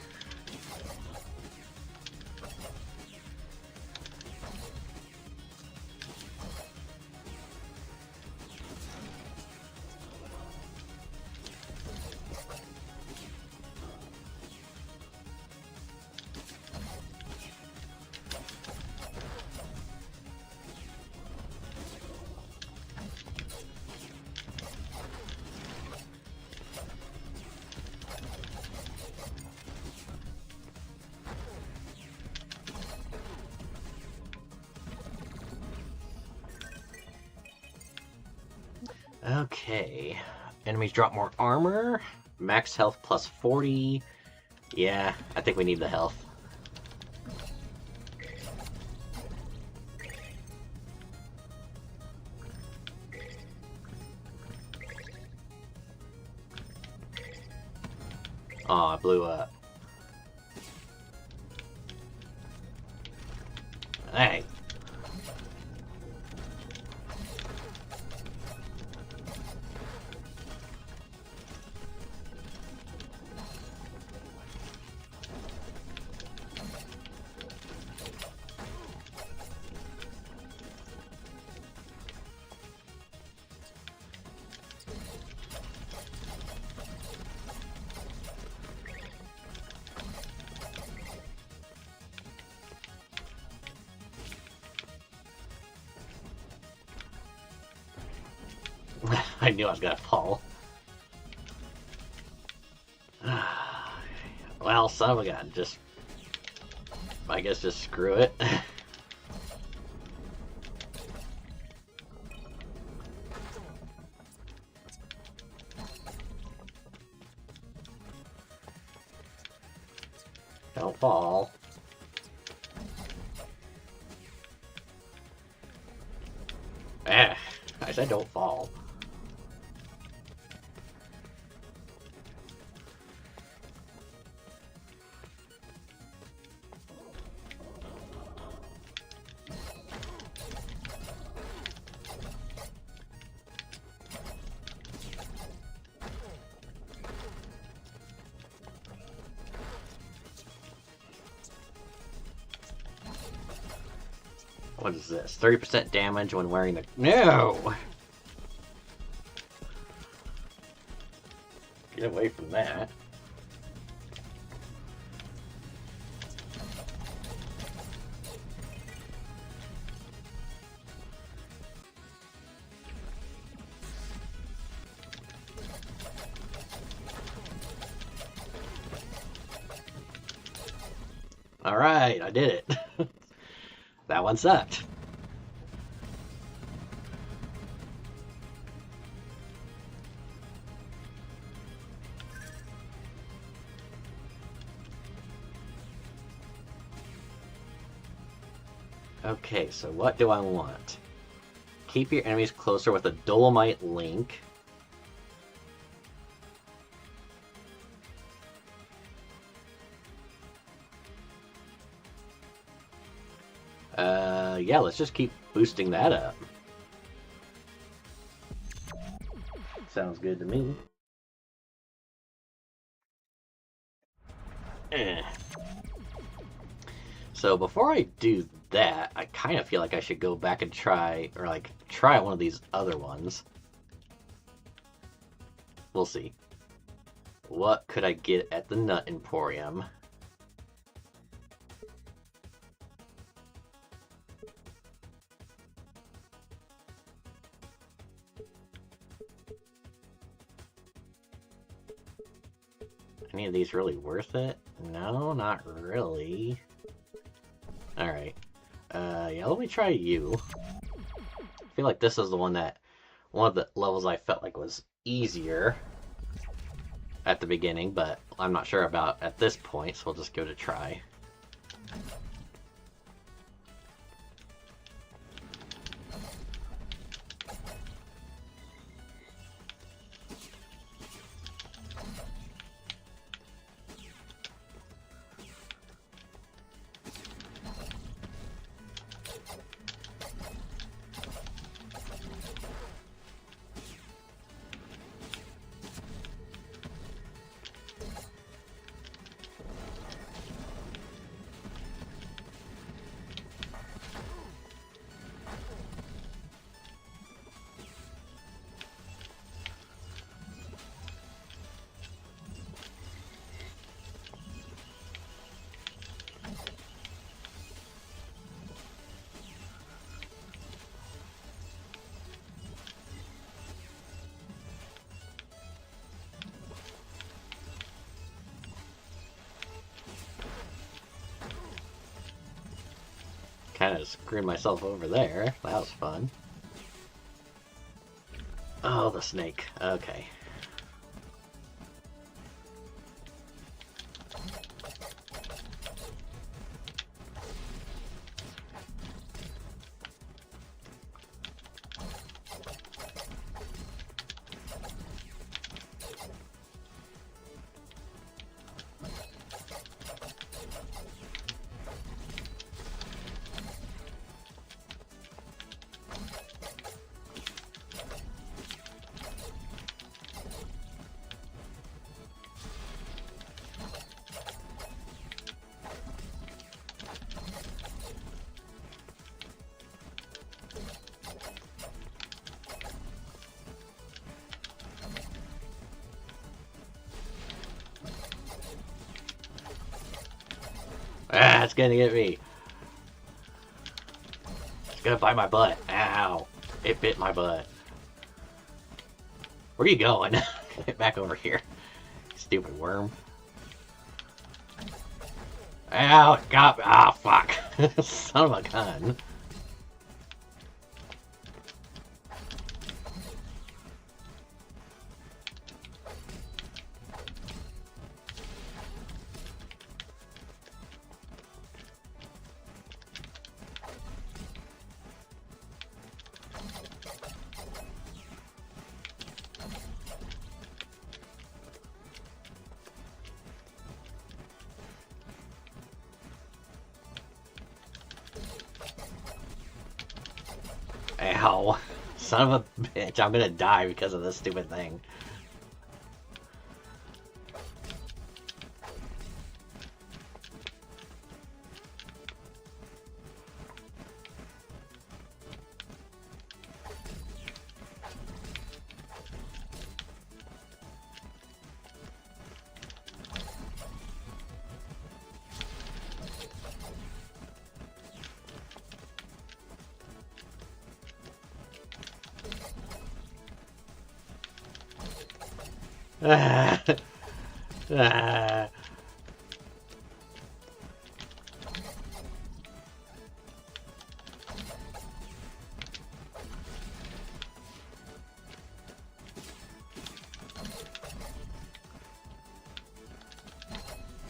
Speaker 1: Okay. Enemies drop more armor. Max health plus 40. Yeah, I think we need the health. Oh, I blew up. Hey. I knew I was gonna fall. Well, son of a gun, just... I guess just screw it. Don't fall. I said don't fall. What is this? 30% damage when wearing the... No! Get away from that. Alright, I did it. That one sucked. Okay, so what do I want? Keep your enemies closer with a Dolomite Link. Yeah, let's just keep boosting that up. Sounds good to me. So before I do that, I kind of feel like I should go back and try one of these other ones. We'll see. What could I get at the Nut Emporium? Any of these really worth it? No, not really. Alright. Yeah, let me try you. I feel like this is the one of the levels I felt like was easier at the beginning, but I'm not sure about at this point, so we'll just give it a try. Kind of screwed myself over there. That was fun. Oh, the snake. Okay. Ah, it's gonna get me. It's gonna bite my butt. Ow. It bit my butt. Where are you going? Get back over here. Stupid worm. Ow, it got me. Ah, fuck. Son of a gun. Ow. Son of a bitch, I'm gonna die because of this stupid thing. Ah. Ah.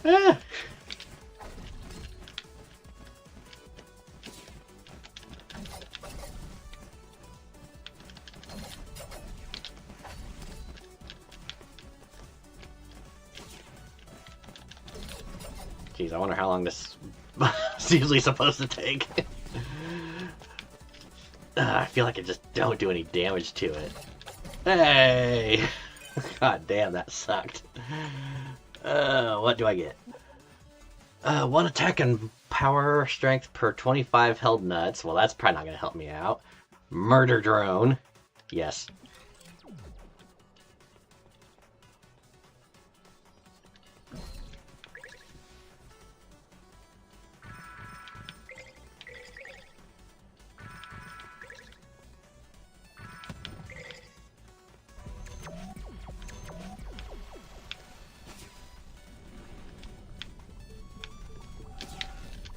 Speaker 1: Ah. Jeez, I wonder how long this is usually supposed to take. I feel like I just don't do any damage to it. Hey! God damn, that sucked. What do I get? 1 attack and power strength per 25 held nuts. Well, that's probably not going to help me out. Murder drone. Yes.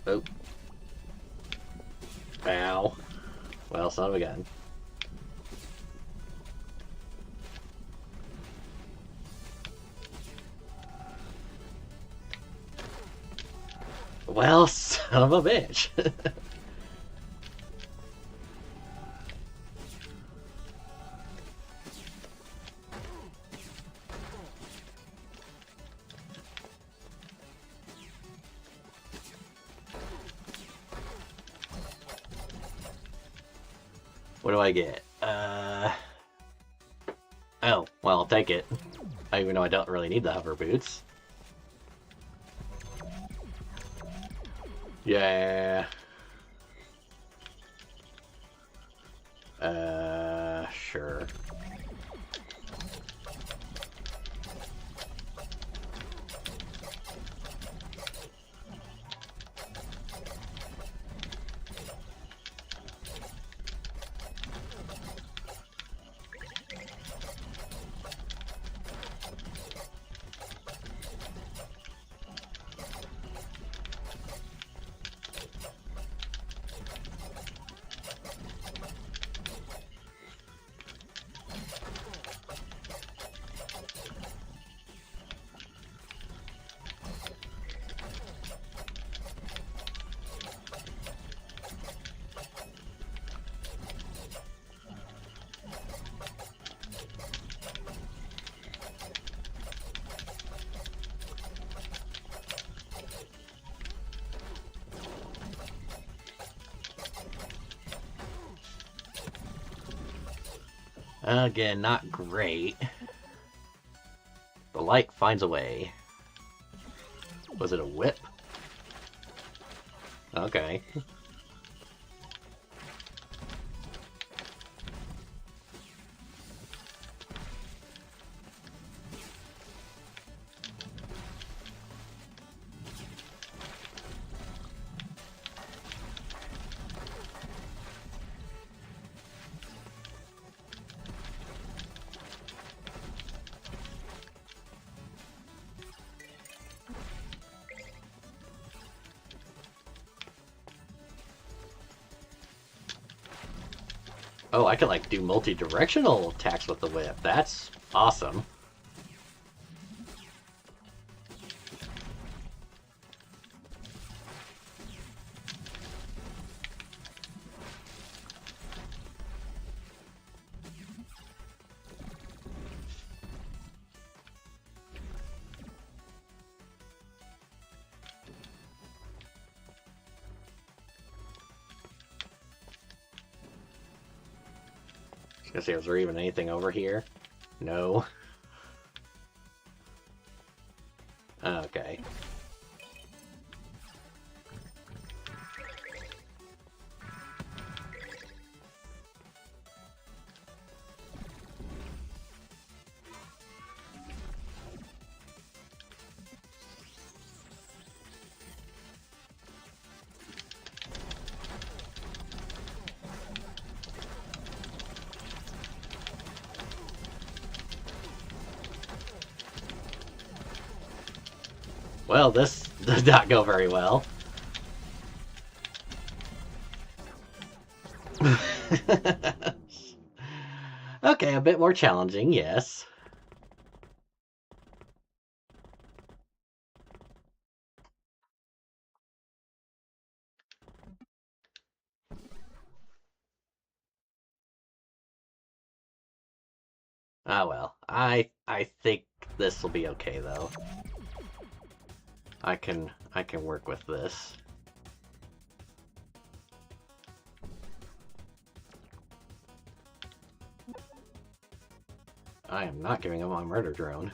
Speaker 1: Oh. Ow. Well, son of a gun. Well, son of a bitch. What do I get? Oh, well, I'll take it. Even though I don't really need the hover boots. Yeah. Sure. Again, not great. The light finds a way. Was it a whip? Okay. Oh, I can like do multi-directional attacks with the whip. That's awesome. I was gonna say, was there even anything over here? No. Okay. Well, this did not go very well. Okay, a bit more challenging, yes. Ah well, I think this will be okay though. I can work with this. I am not giving him my murder drone.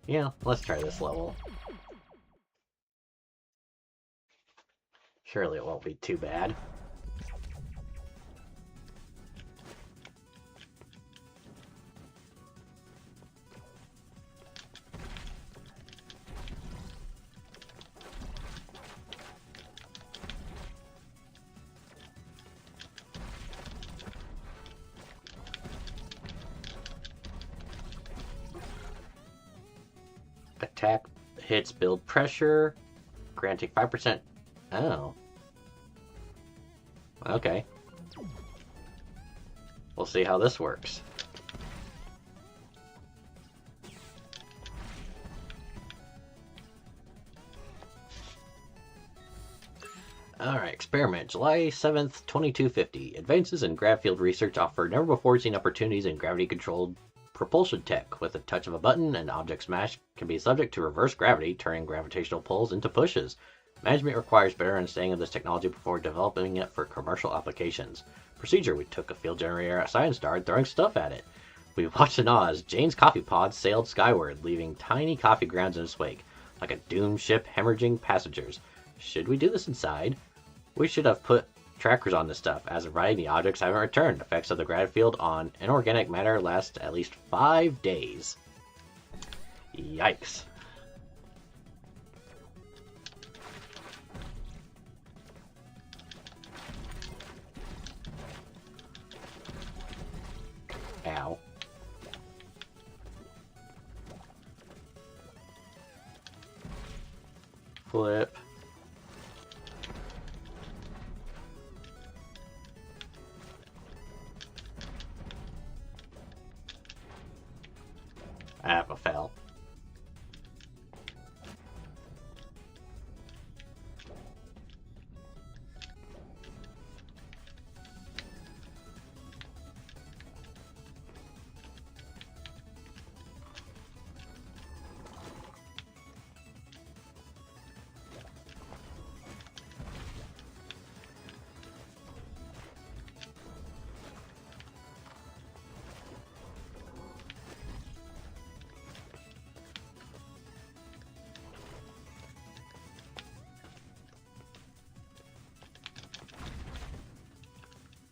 Speaker 1: Yeah, let's try this level. Surely it won't be too bad. attack hits build pressure, granting 5%. Oh. Okay. We'll see how this works. Alright, experiment. July 7th, 2250. Advances in grav field research offer never-before-seen opportunities in gravity-controlled propulsion tech. With a touch of a button, an object smash can be subject to reverse gravity, turning gravitational pulls into pushes. Management requires better understanding of this technology before developing it for commercial applications. Procedure: we took a field generator outside and started throwing stuff at it. We watched in awe as Jane's coffee pod sailed skyward, leaving tiny coffee grounds in its wake, like a doomed ship hemorrhaging passengers. Should we do this inside? We should have put trackers on this stuff. As of writing, the objects haven't returned. Effects of the grav field on inorganic matter last at least 5 days. Yikes. Ow. Flip. I fell.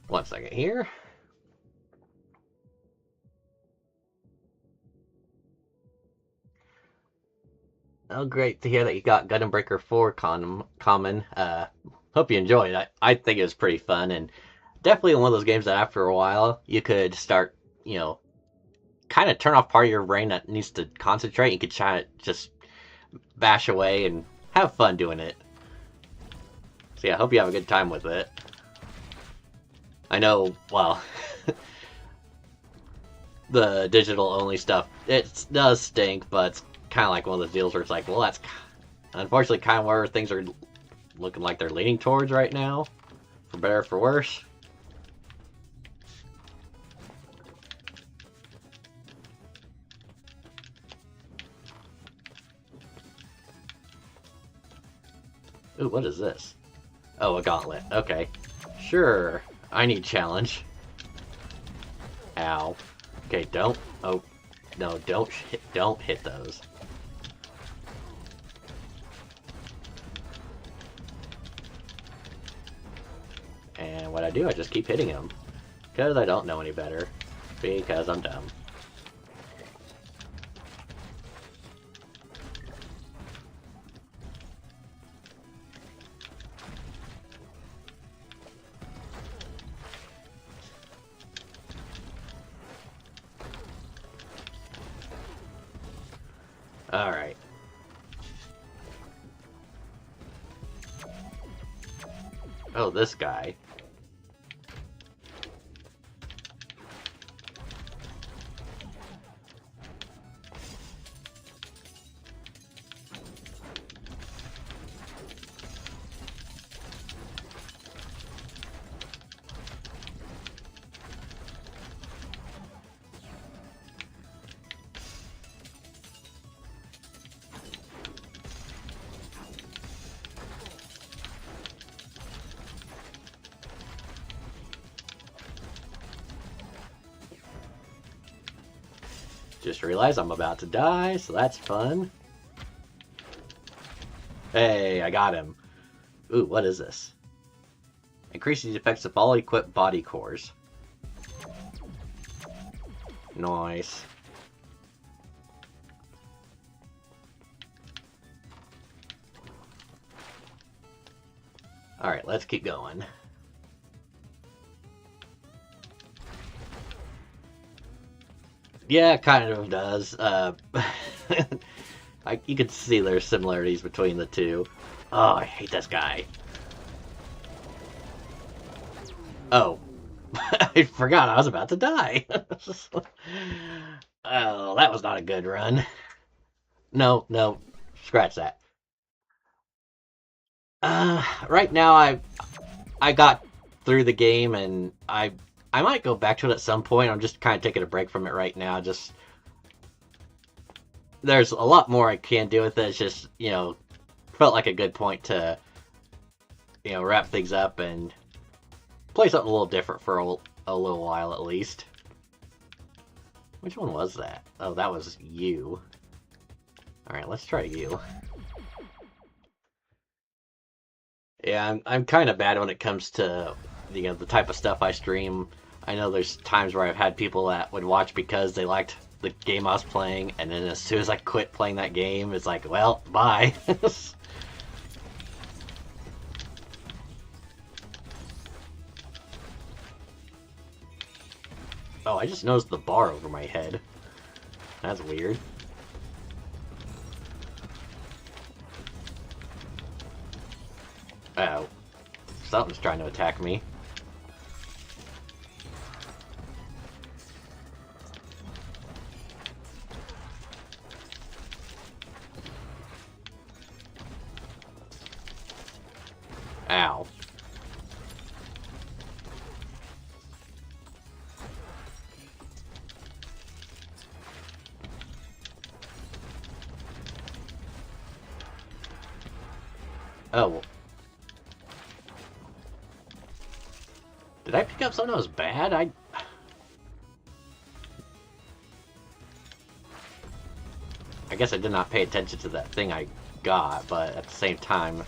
Speaker 1: One second here. Oh, great to hear that you got Gundam Breaker 4 common. Hope you enjoyed it. I think it was pretty fun, and definitely one of those games that after a while you could start, kind of turn off part of your brain that needs to concentrate. You could try to just bash away and have fun doing it. So yeah, I hope you have a good time with it. I know, well, the digital only stuff, it does stink, but it's kind of like one of those deals where it's like, well, that's unfortunately kind of where things are looking like they're leaning towards right now, for better or for worse. Ooh, what is this? Oh, a gauntlet. Okay. Sure. I need challenge. Ow. Okay, don't. Oh, no, don't hit those. And what I do, I just keep hitting him. Because I don't know any better. Because I'm dumb. Alright. Oh, this guy. Just realized I'm about to die, so that's fun. Hey, I got him. Ooh, what is this? Increases the effects of all equipped body cores. Nice. Alright, let's keep going. Yeah, it kind of does. I You can see there's similarities between the two. Oh, I hate this guy. Oh. I forgot I was about to die. Oh, that was not a good run. No, no, scratch that. Right now I got through the game and I might go back to it at some point. I'm just kind of taking a break from it right now. Just there's a lot more I can do with it. It's just, felt like a good point to, wrap things up and play something a little different for a little while at least. Which one was that? Oh, that was you. Alright, let's try you. Yeah, I'm kind of bad when it comes to, the type of stuff I stream. I know there's times where I've had people that would watch because they liked the game I was playing, and then as soon as I quit playing that game, it's like, well, bye. Oh, I just noticed the bar over my head. That's weird. Oh. Something's trying to attack me. Ow. Oh. Did I pick up something that was bad? I guess I did not pay attention to that thing I got, but at the same time,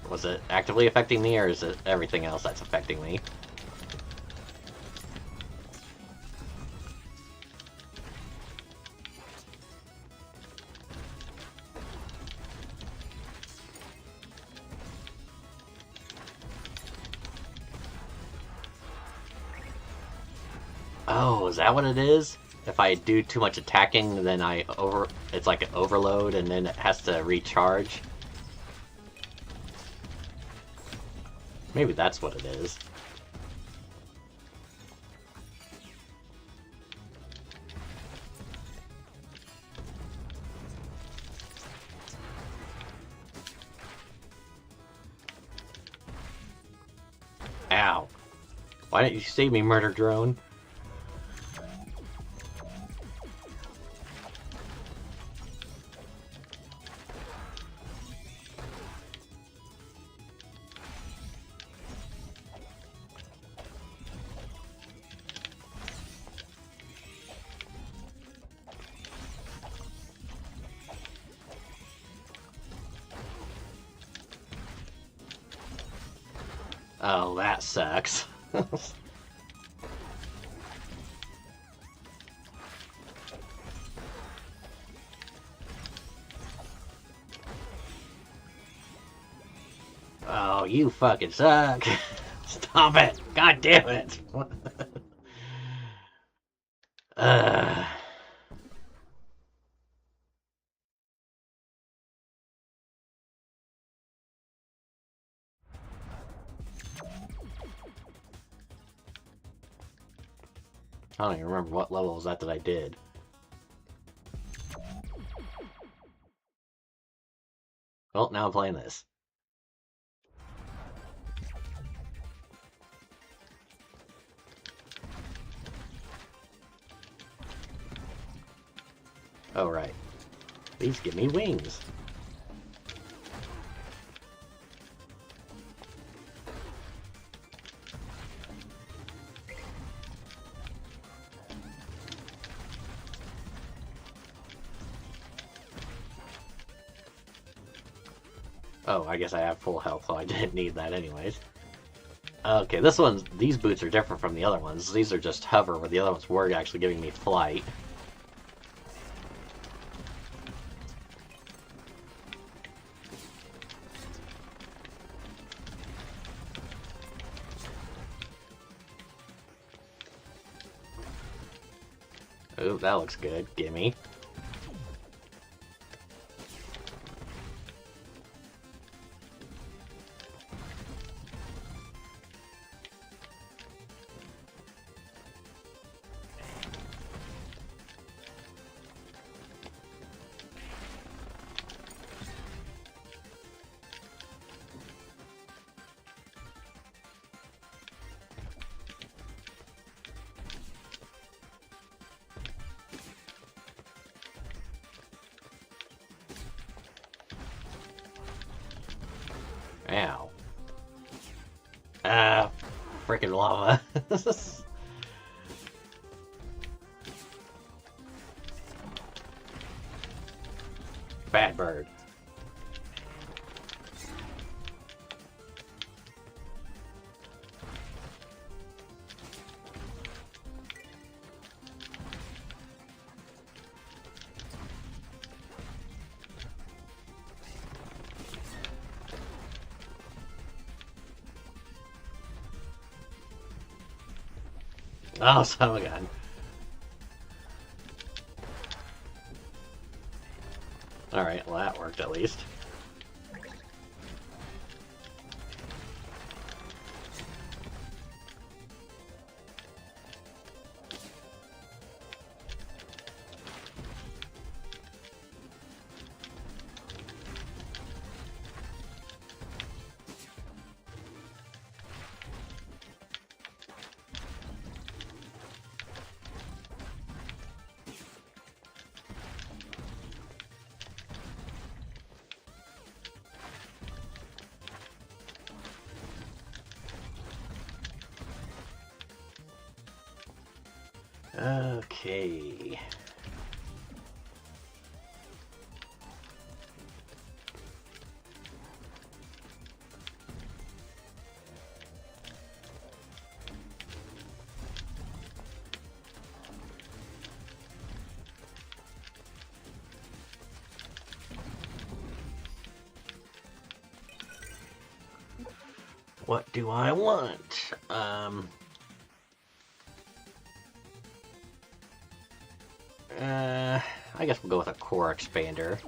Speaker 1: was it actively affecting me, or is it everything else that's affecting me? Oh, is that what it is? If I do too much attacking, then it's like an overload, and then it has to recharge. Maybe that's what it is. Ow. Why didn't you save me, murder drone? Oh, that sucks. Oh, you fucking suck. Stop it. God damn it. uh. I don't even remember what level was that I did. Well, now I'm playing this. Oh, right. These give me wings. Oh, I guess I have full health, so I didn't need that anyways. Okay, these boots are different from the other ones. These are just hover, where the other ones were actually giving me flight. Oh, that looks good. Gimme. Freaking lava. Bad bird. Oh, son of a gun. Alright, well that worked at least. Okay. What do I want? I guess we'll go with a core expander.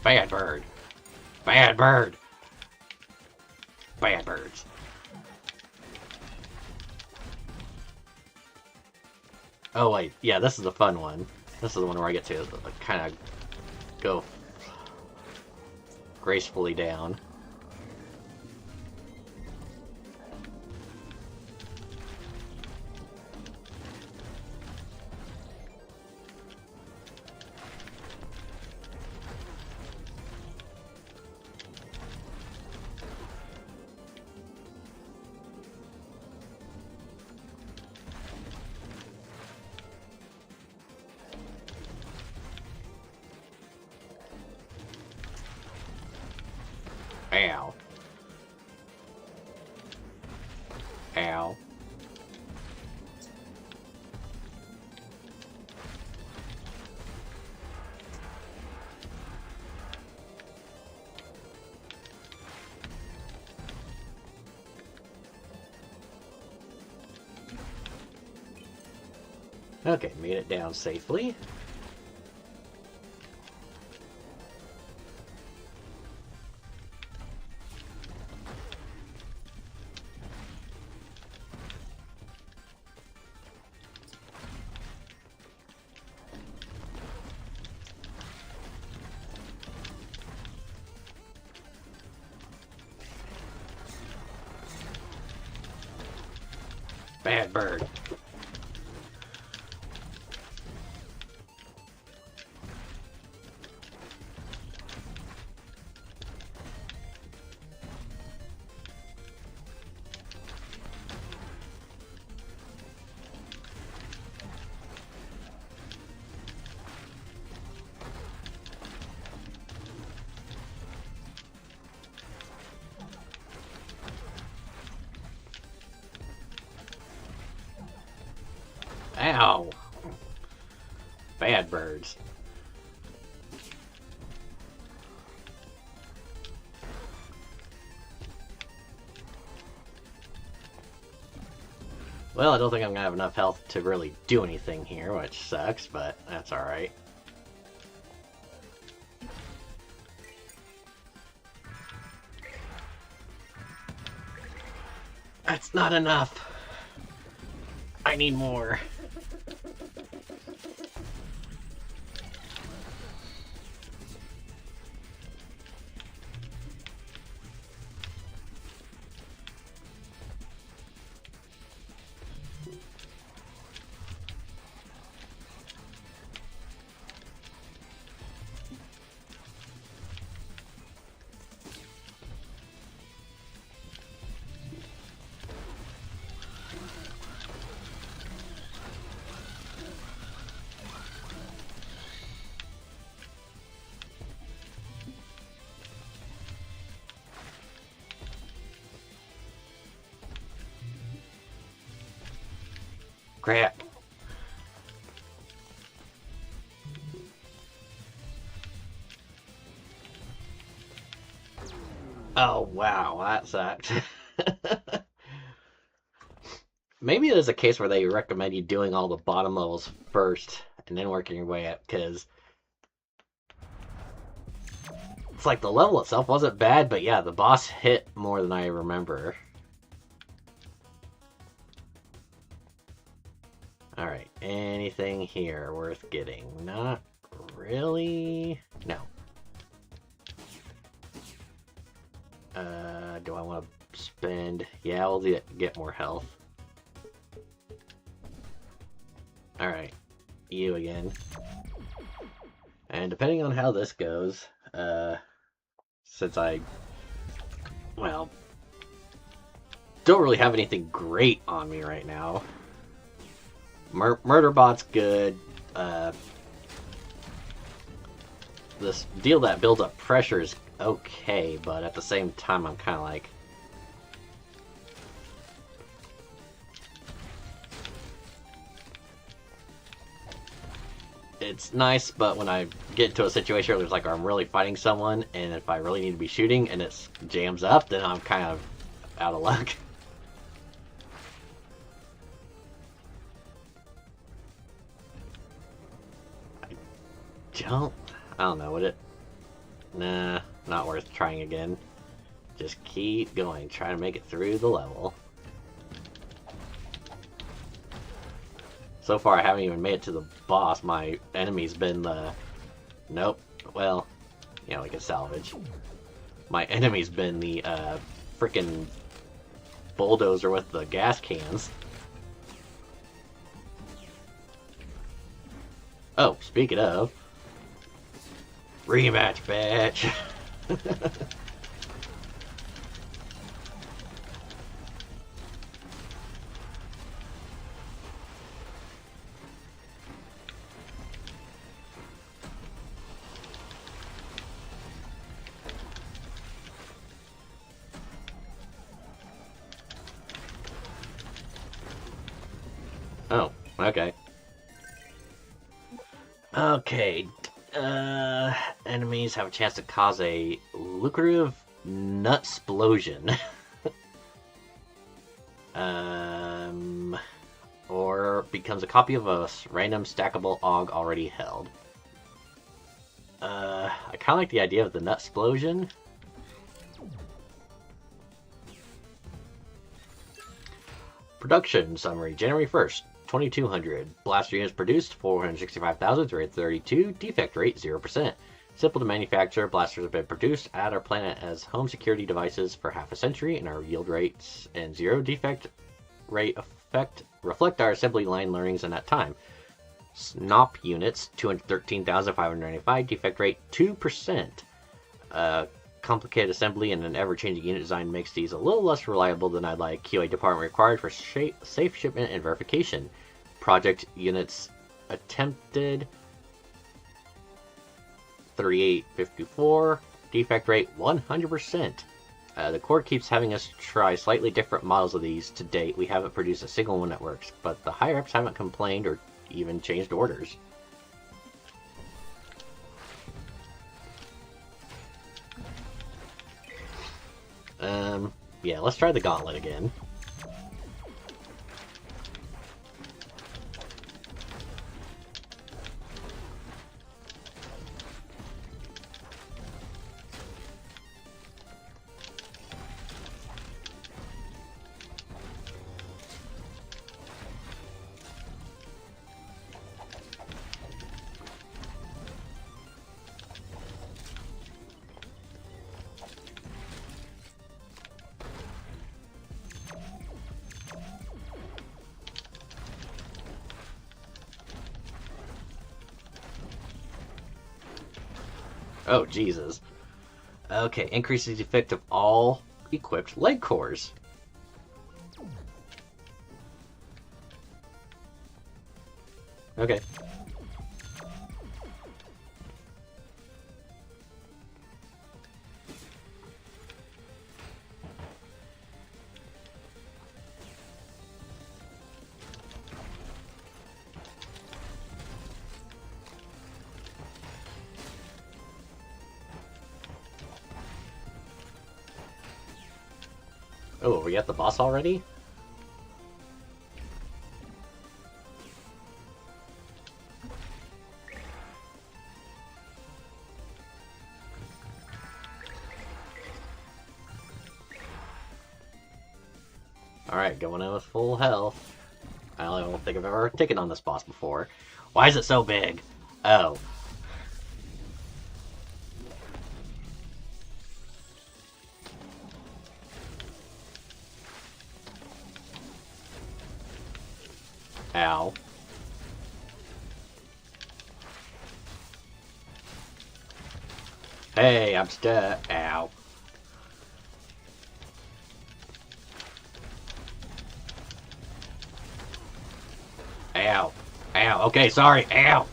Speaker 1: Bad bird. Bad bird. Bad birds. Oh wait, yeah, this is the fun one. This is the one where I get to kind of go gracefully down. Ow. Ow. Okay, made it down safely. Bad bird. Ow! Bad birds. Well, I don't think I'm gonna have enough health to really do anything here, which sucks, but that's alright. That's not enough. I need more. Crap. Oh, wow, that sucked. Maybe there's a case where they recommend you doing all the bottom levels first and then working your way up, because it's like the level itself wasn't bad, but yeah, the boss hit more than I remember. Alright, anything here worth getting? Not really. No. Do I want to spend? Yeah, we'll get more health. Alright, you again. And depending on how this goes, since I, well, don't really have anything great on me right now. Murderbot's good. This deal that builds up pressure is okay, but at the same time, I'm kind of like, it's nice, but when I get into a situation where there's like I'm really fighting someone, and if I really need to be shooting and it jams up, then I'm kind of out of luck. I don't know, would it? Nah, not worth trying again. Just keep going, try to make it through the level. So far I haven't even made it to the boss. My enemy's been the... Nope. Well, you know, we can salvage. My enemy's been the frickin' bulldozer with the gas cans. Oh, speaking of... Rematch, bitch! Oh, okay. Okay. Enemies have a chance to cause a lucrative nut explosion. Or becomes a copy of a random stackable AUG already held. I kind of like the idea of the nut explosion. Production summary: January 1st, 2200. Blaster units produced 465,332. Defect rate 0%. Simple to manufacture, blasters have been produced at our planet as home security devices for half a century, and our yield rates and zero defect rate reflect our assembly line learnings in that time. SNOP units 213,595. Defect rate 2%. Complicated assembly and an ever-changing unit design makes these a little less reliable than I'd like. QA department required for safe shipment and verification. Project units attempted 3854. Defect rate 100%. The Corps keeps having us try slightly different models of these. To date, we haven't produced a single one that works, but the higher-ups haven't complained or even changed orders. Yeah, let's try the gauntlet again. Oh, Jesus. Okay, increases the effect of all equipped leg cores. Okay. Oh, are we at the boss already? Alright, going in with full health. I don't think I've ever taken on this boss before. Why is it so big? Oh. Ow. Hey, I'm stuck. Ow. Ow. Ow. Okay, sorry. Ow.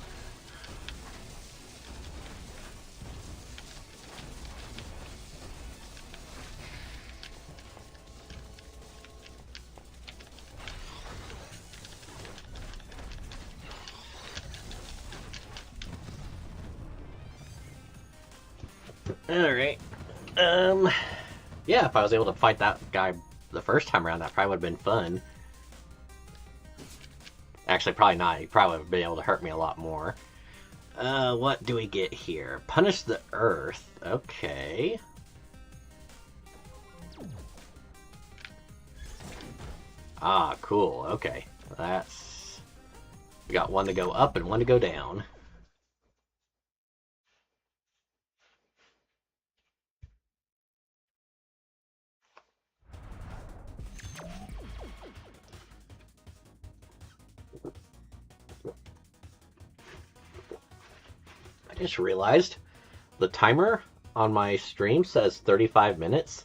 Speaker 1: Alright. Yeah, if I was able to fight that guy the first time around, that probably would have been fun. Actually, probably not. He probably would have been able to hurt me a lot more. What do we get here? Punish the Earth. Okay. Ah, cool. Okay. That's... We got one to go up and one to go down. I just realized the timer on my stream says 35 minutes.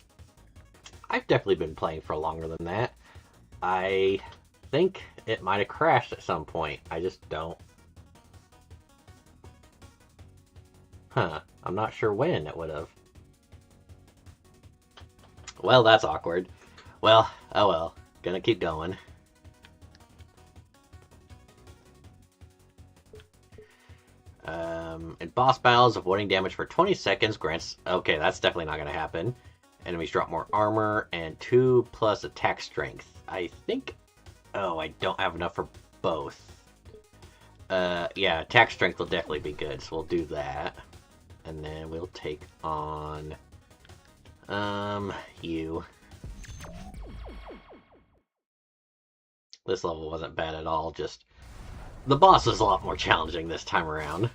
Speaker 1: I've definitely been playing for longer than that. I think it might have crashed at some point. I just don't. Huh. I'm not sure when it would have. Well, that's awkward. Well, oh well. Gonna keep going. In boss battles, avoiding damage for 20 seconds grants... Okay, that's definitely not gonna happen. Enemies drop more armor and 2+ attack strength. I think... Oh, I don't have enough for both. Yeah, attack strength will definitely be good, so we'll do that. And then we'll take on... you. This level wasn't bad at all, just... The boss was a lot more challenging this time around.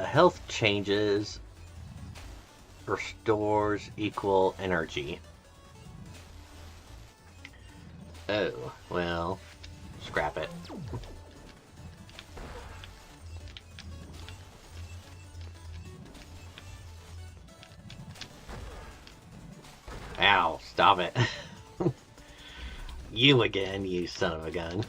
Speaker 1: Health changes restores equal energy. Oh, well, scrap it. Ow, stop it. You again, you son of a gun.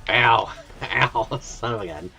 Speaker 1: Ow! Ow! Son of a gun.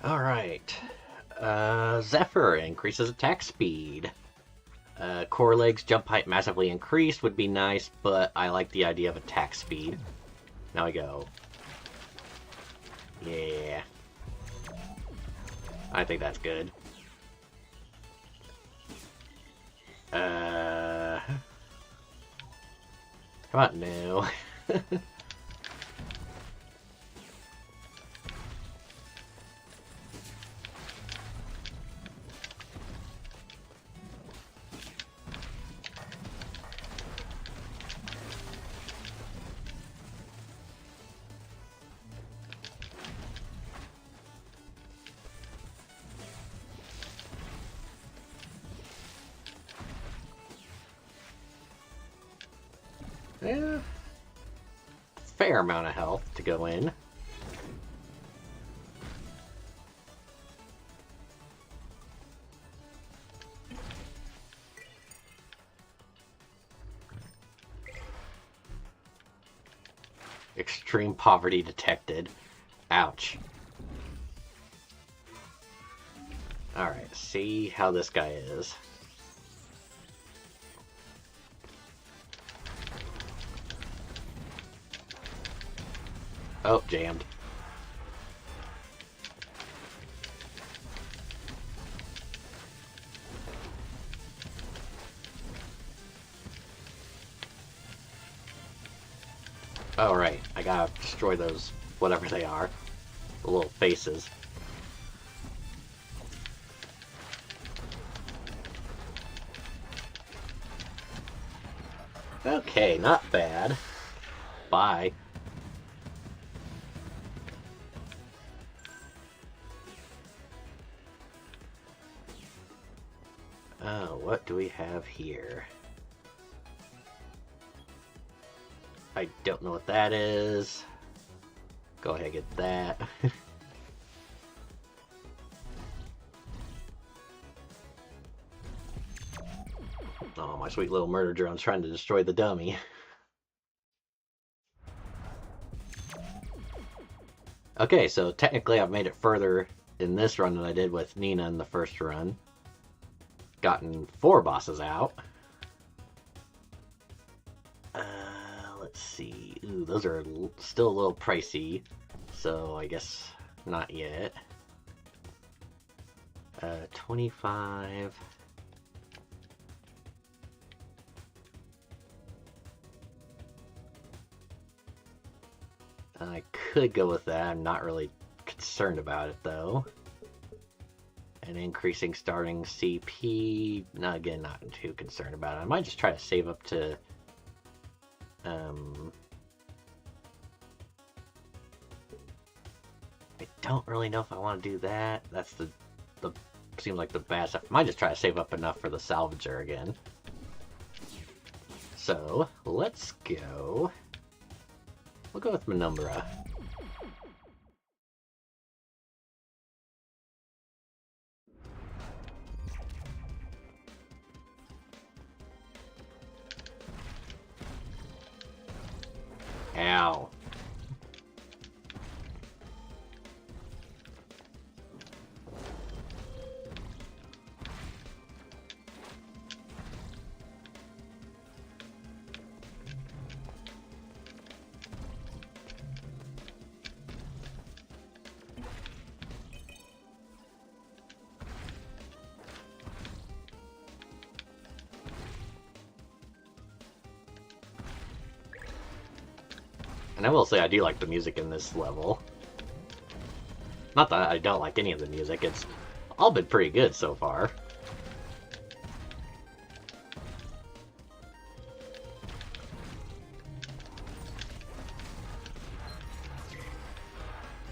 Speaker 1: Alright. Zephyr increases attack speed. Core legs jump height massively increased would be nice, but I like the idea of attack speed. Now we go. Yeah. I think that's good. How about no? Yeah. Fair amount of health to go in. Extreme poverty detected. Ouch. Alright, see how this guy is. Oh, jammed. Oh, right. I gotta destroy those, whatever they are. The little faces. Okay, not bad. Bye. What do we have here? I don't know what that is. Go ahead and get that. Oh, my sweet little murder drone's trying to destroy the dummy. Okay, so technically I've made it further in this run than I did with Nina in the first run. Gotten 4 bosses out. Let's see. Ooh, those are still a little pricey, so I guess not yet. 25. I could go with that. I'm not really concerned about it, though. And increasing starting CP, not too concerned about it. I might just try to save up to I don't really know if I want to do that. That's the seems like the best. I might just try to save up enough for the salvager again. So let's go. We'll go with Menumbra. Ow. And I will say I do like the music in this level. Not that I don't like any of the music, it's all been pretty good so far.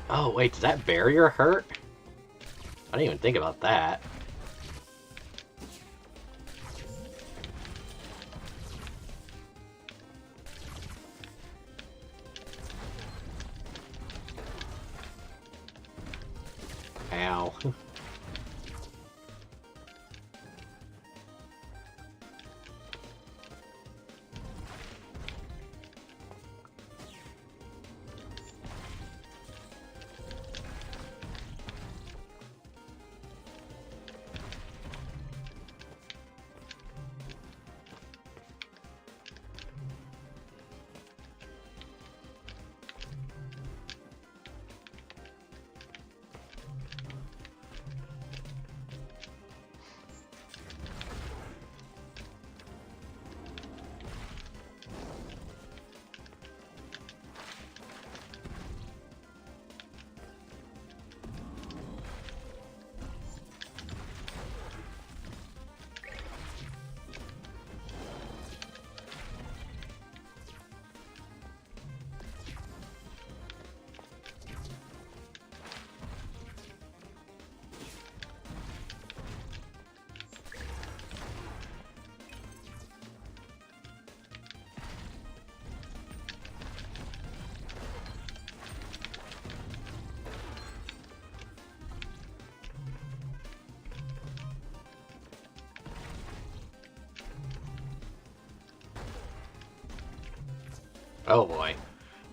Speaker 1: Oh wait, does that barrier hurt? I didn't even think about that. Ow. Oh boy.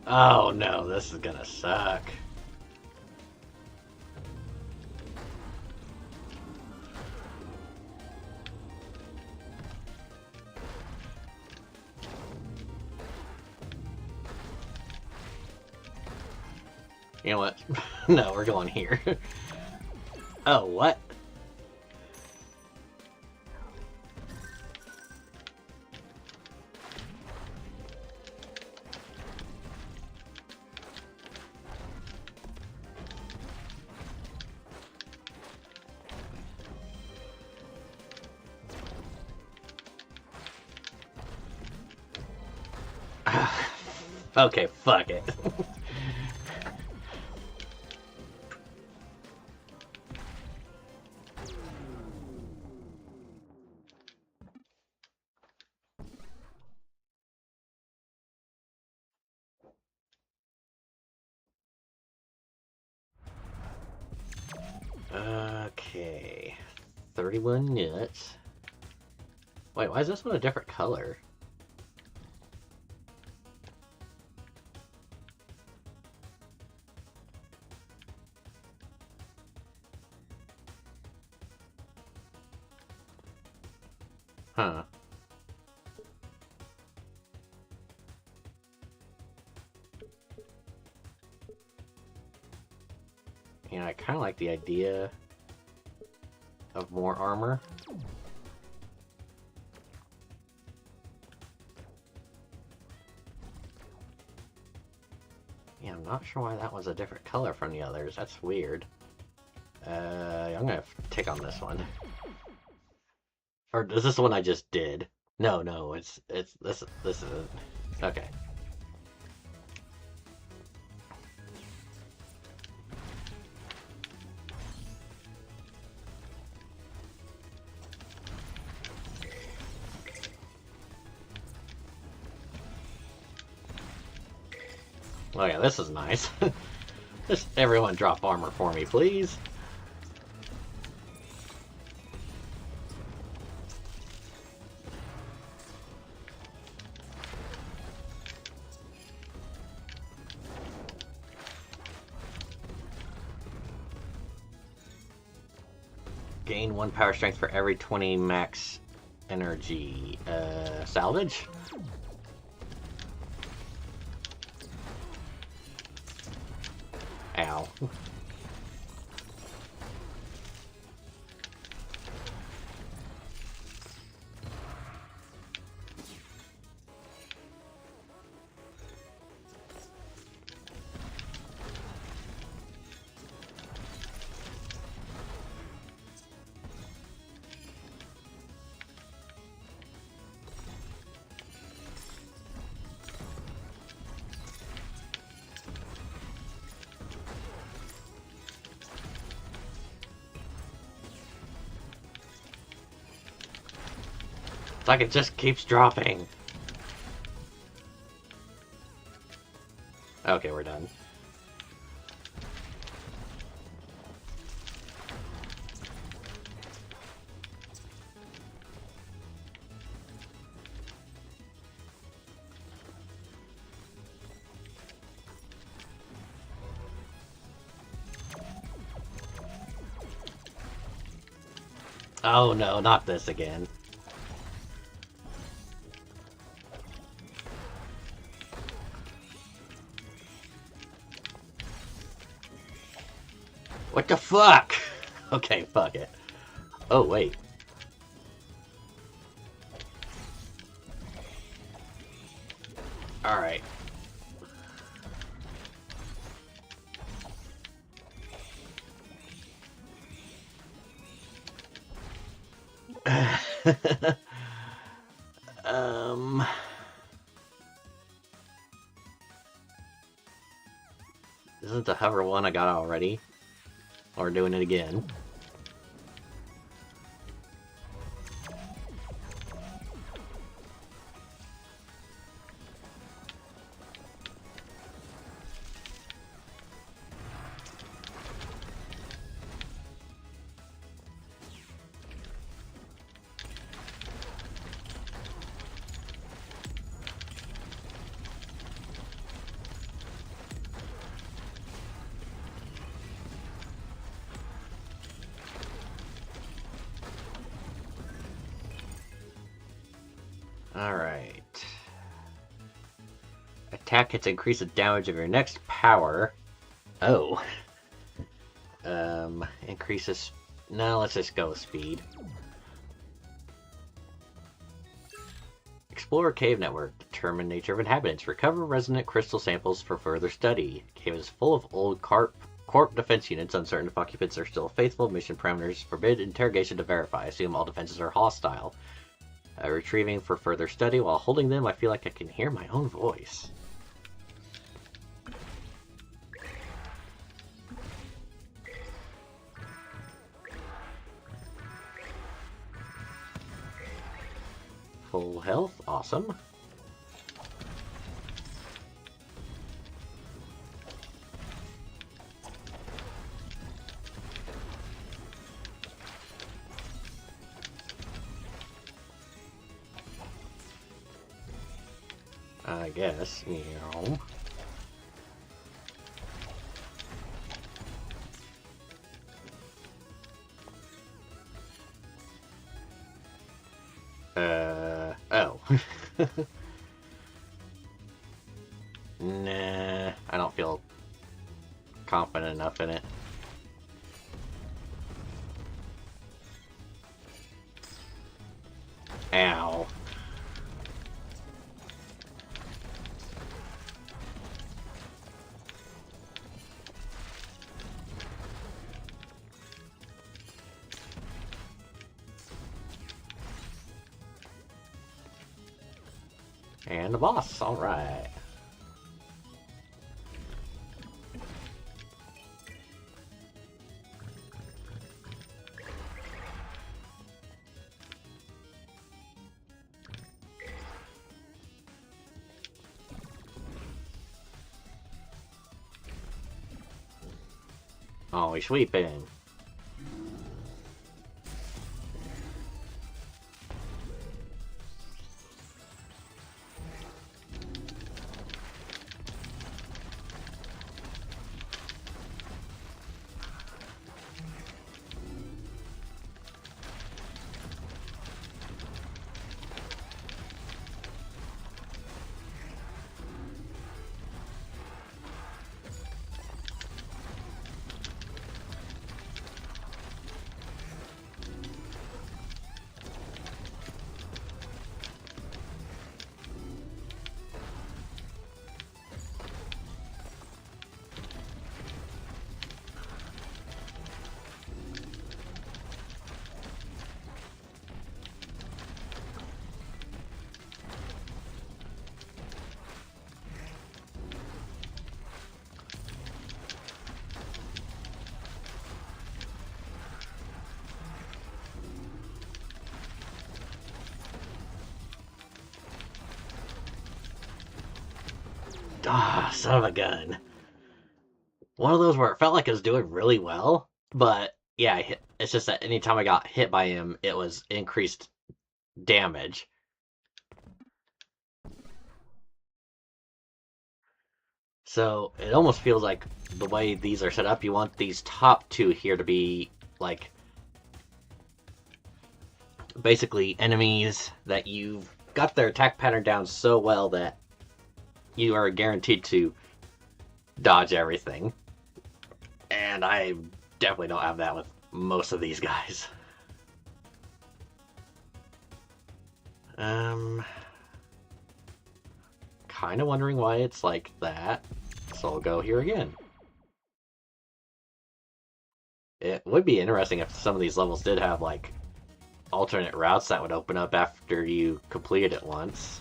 Speaker 1: Oh no, this is gonna suck. You know what? No, we're going here. Oh, what? Okay, fuck it. Okay. 31 nuts. Wait, why is this one a different color? Huh. Yeah, I kind of like the idea of more armor. Yeah, I'm not sure why that was a different color from the others. That's weird. I'm gonna take on this one. Or is this the one I just did? No, it's this isn't. Okay. Oh yeah, this is nice. Just everyone drop armor for me, please. Gain 1 power strength for every 20 max energy. Salvage? Ow. It's like it just keeps dropping. Okay, we're done. Oh no, not this again. What the fuck? Okay, fuck it. Oh, wait. Alright. Isn't the hover one I got already? Or doing it again? Attack hits increase the damage of your next power. Oh. Increases... No, let's just go with speed. Explore cave network. Determine nature of inhabitants. Recover resonant crystal samples for further study. Cave is full of old corp defense units. Uncertain if occupants are still faithful. Mission parameters forbid interrogation to verify. Assume all defenses are hostile. Retrieving for further study. While holding them, I feel like I can hear my own voice. Full health, awesome. I guess, you know. Oh. Nah, I don't feel confident enough in it. Ow. And the boss, alright. Oh, he's sweeping. Ah, son of a gun. One of those where it felt like it was doing really well, but yeah, it's just that anytime I got hit by him, it was increased damage. So it almost feels like the way these are set up, you want these top two here to be like basically enemies that you've got their attack pattern down so well that you are guaranteed to dodge everything. And I definitely don't have that with most of these guys. Kind of wondering why it's like that. So I'll go here again. It would be interesting if some of these levels did have like alternate routes that would open up after you completed it once.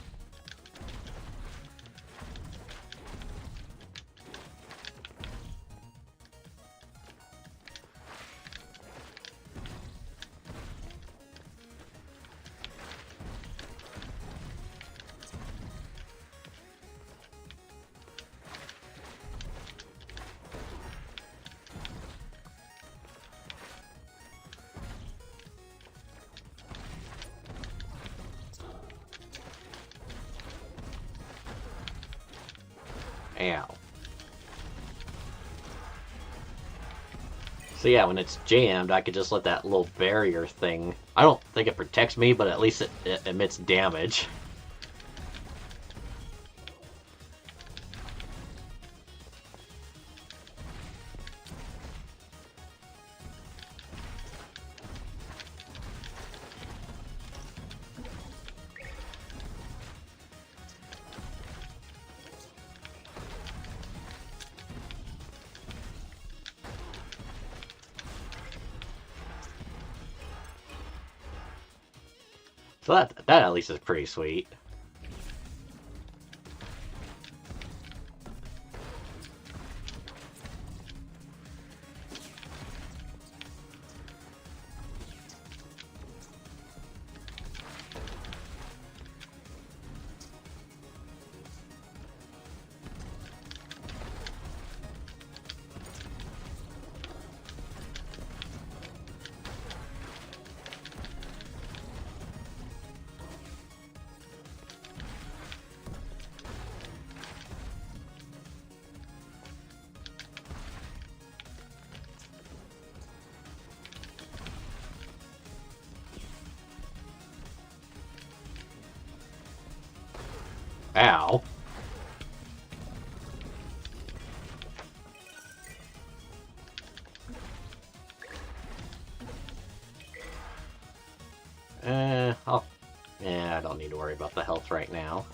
Speaker 1: Ow. So yeah, when it's jammed, I could just let that little barrier thing... I don't think it protects me, but at least it emits damage. So that at least is pretty sweet. Ow. Yeah, I don't need to worry about the health right now.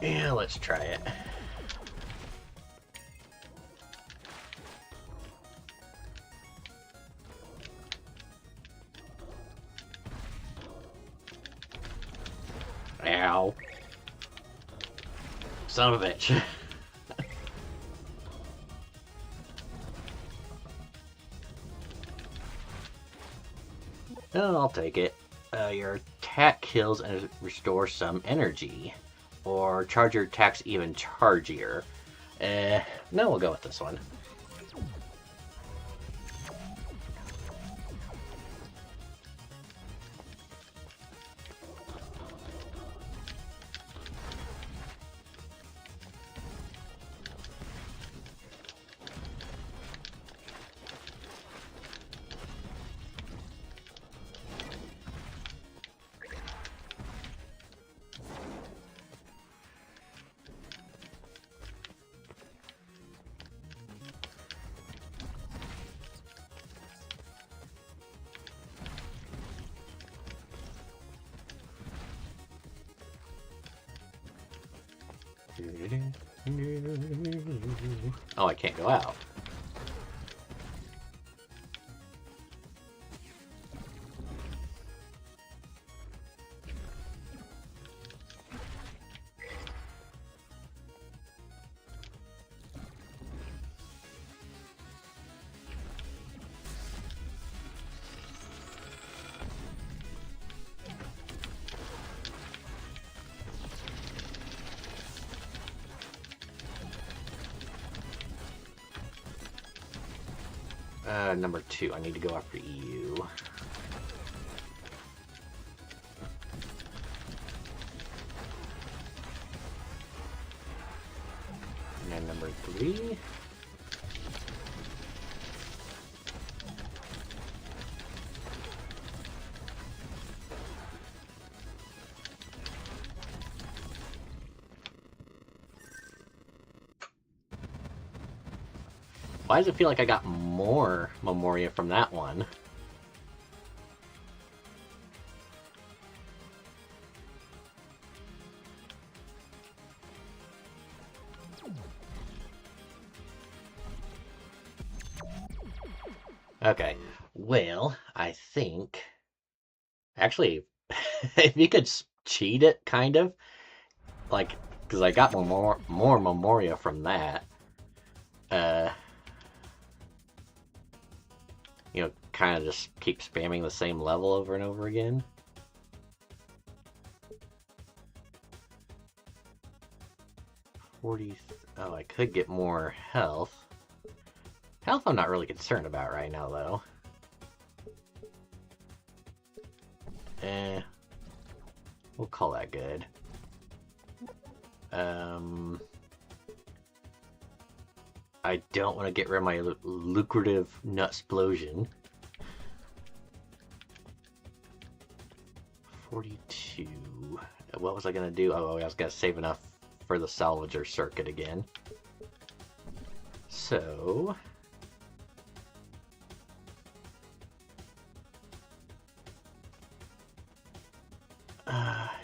Speaker 1: Yeah, let's try it. Ow. Son of a bitch. Oh, I'll take it. Your attack kills and restores some energy. Or charge your attacks even chargier. No, we'll go with this one. Oh, I can't go out. Number 2, I need to go after you. And number 3. Why does it feel like I got more Memoria from that one? Okay, well, I think... Actually, if you could cheat it, kind of. Like, because I got more Memoria from that. Uh... You know, kind of just keep spamming the same level over and over again. Oh, I could get more health. Health I'm not really concerned about right now, though. We'll call that good. I don't want to get rid of my lucrative nut explosion. 42. What was I gonna do? Oh, I was gonna save enough for the salvager circuit again. So...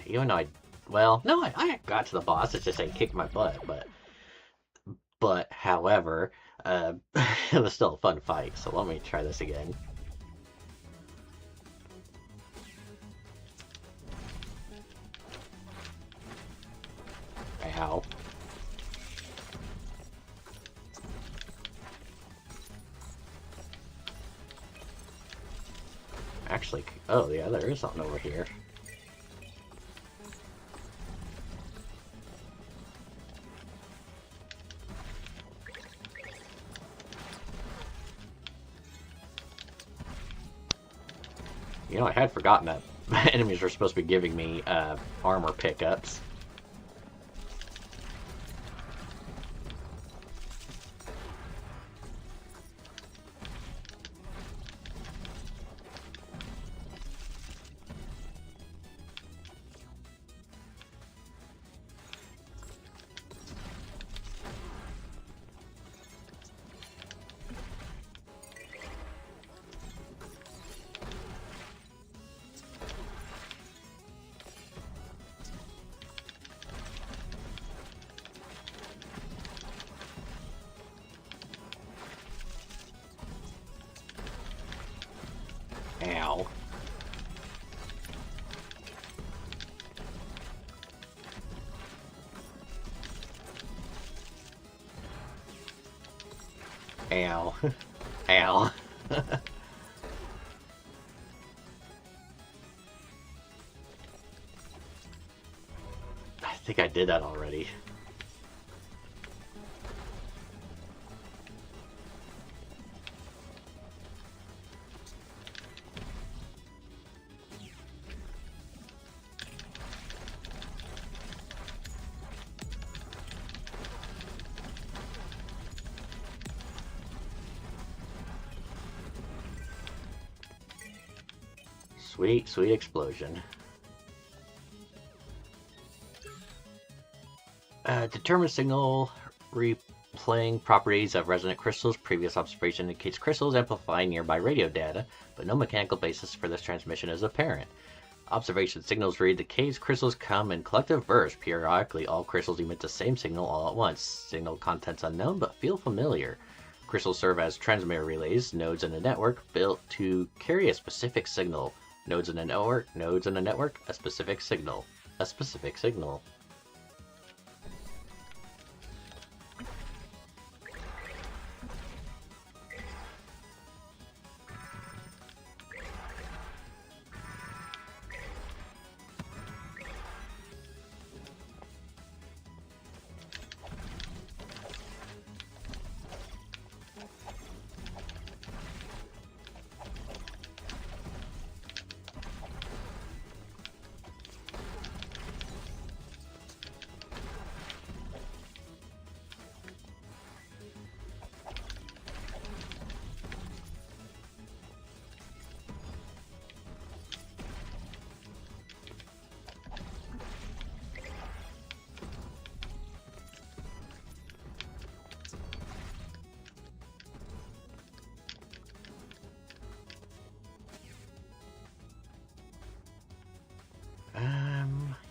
Speaker 1: even though well, no, I got to the boss, it's just I kicked my butt, but however, it was still a fun fight, so let me try this again. Ow. Actually, oh yeah, there is something over here. You know, I had forgotten that enemies were supposed to be giving me armor pickups. Ow. Ow. Ow. I think I did that already. Sweet, sweet explosion. Determine signal replaying properties of resonant crystals. Previous observation indicates crystals amplify nearby radio data, but no mechanical basis for this transmission is apparent. Observation signals read the cave's crystals come in collective bursts. Periodically, all crystals emit the same signal all at once. Signal contents unknown, but feel familiar. Crystals serve as transmitter relays, nodes in a network built to carry a specific signal. Nodes in a network, a specific signal. A specific signal.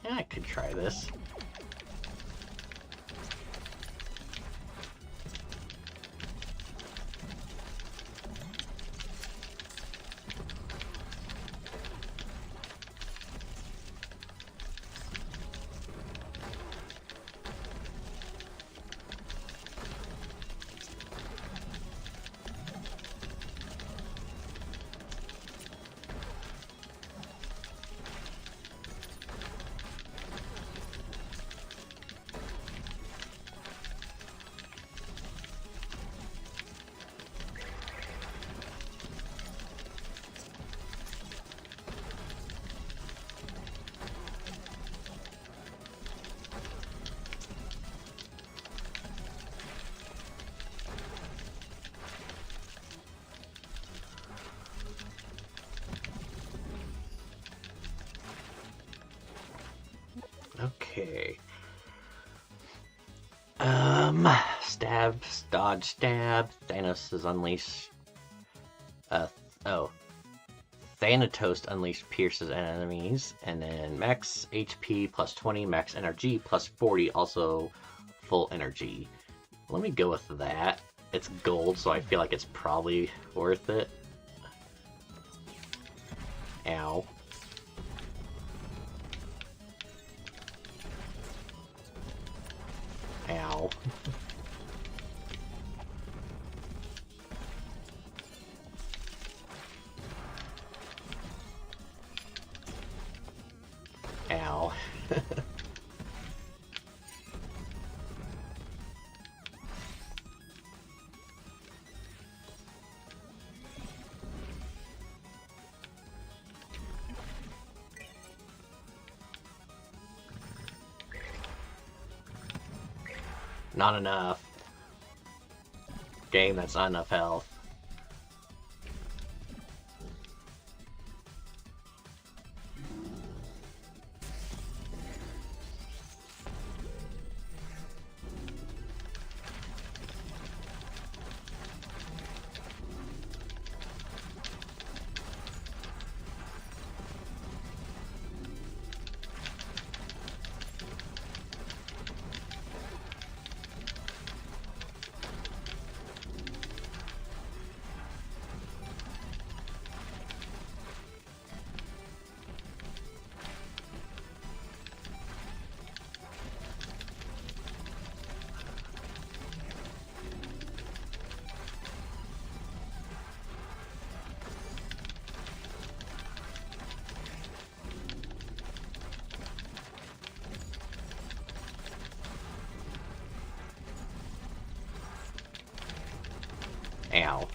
Speaker 1: Yeah, I could try this. Okay. Stab, dodge, stab. Thanos is unleashed. Oh. Thanatos unleashed pierces enemies, and then max HP plus 20, max energy plus 40, also full energy. Let me go with that. It's gold, so I feel like it's probably worth it. Ow. Ow. Ow. Not enough. Game, that's not enough health. Ow.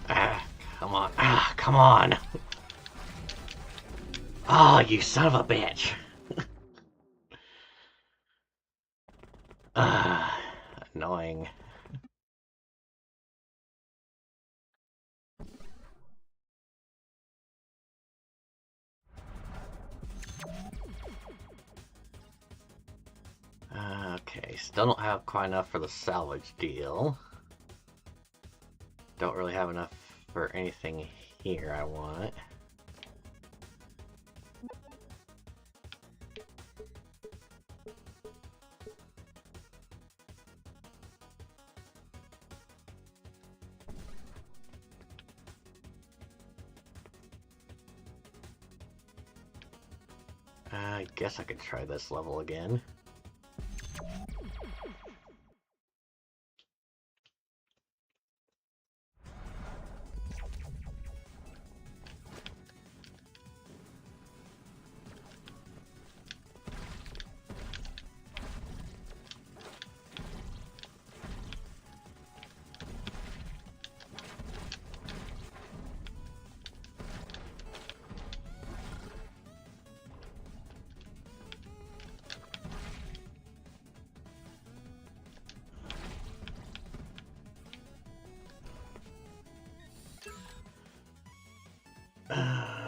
Speaker 1: Ah, come on. Ah, come on. Oh, you son of a bitch. Ah, annoying. Okay, still don't have quite enough for the salvage deal. Don't really have enough for anything here I want. I guess I could try this level again.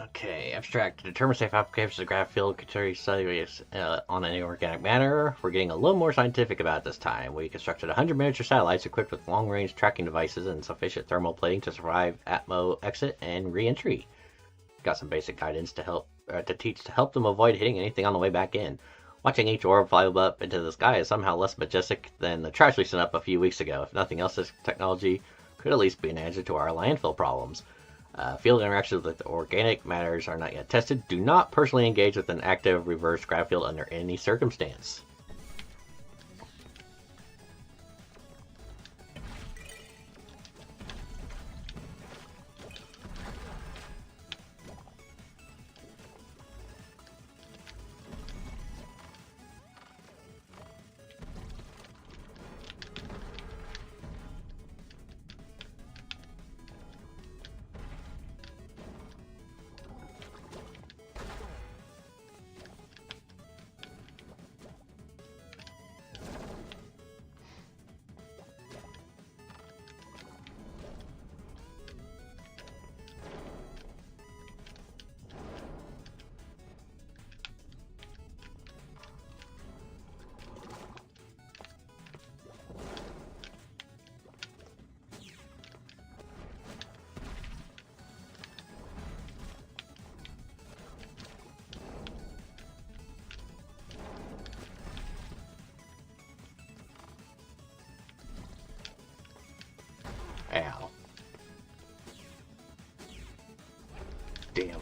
Speaker 1: Okay, abstract. To determine safe applications of graph field studies on an inorganic manner. We're getting a little more scientific about it this time. We constructed 100 miniature satellites equipped with long-range tracking devices and sufficient thermal plating to survive Atmo exit and re-entry. Got some basic guidance to help them avoid hitting anything on the way back in. Watching each orb fly up into the sky is somehow less majestic than the trash we sent up a few weeks ago. If nothing else, this technology could at least be an answer to our landfill problems. Field interactions with organic matters are not yet tested. Do not personally engage with an active reverse graph field under any circumstance.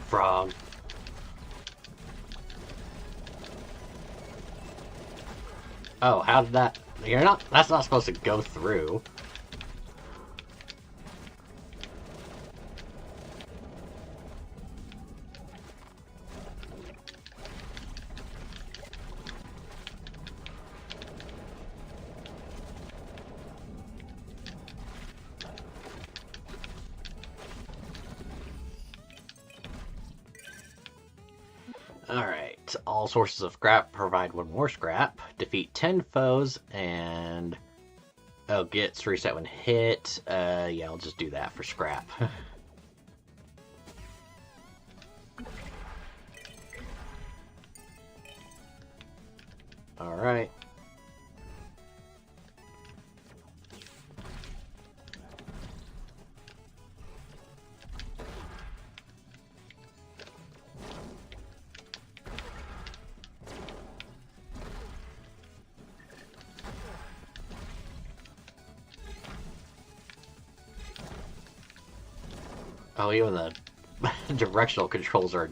Speaker 1: frog. Oh, how did that... You're not... That's not supposed to go through. Alright, all sources of scrap provide one more scrap. Defeat 10 foes and... Oh, gets reset when hit. Yeah, I'll just do that for scrap. Alright. Oh, even the directional controls are...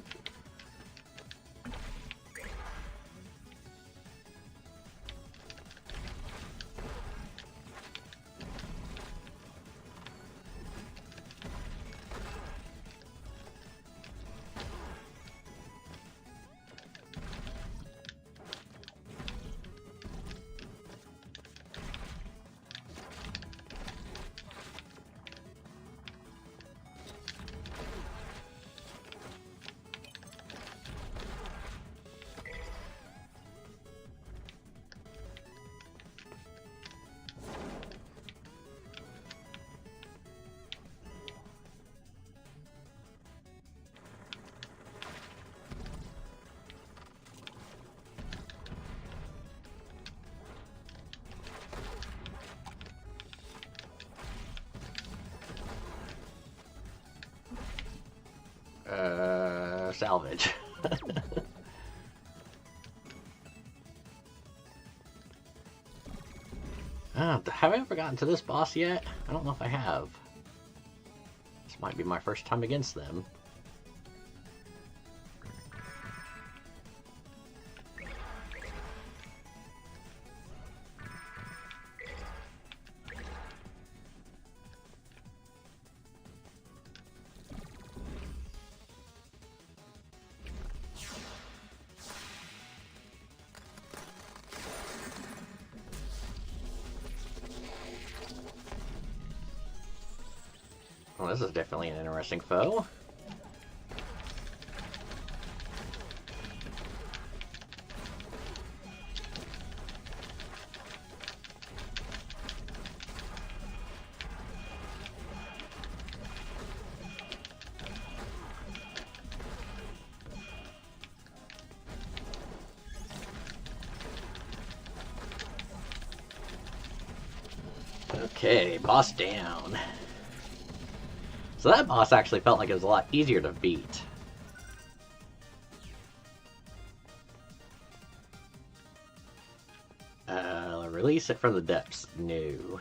Speaker 1: salvage. Have I ever gotten to this boss yet? I don't know if I have. This might be my first time against them. Well, this is definitely an interesting foe. Okay, boss down. So that boss actually felt like it was a lot easier to beat. Release it from the depths. No.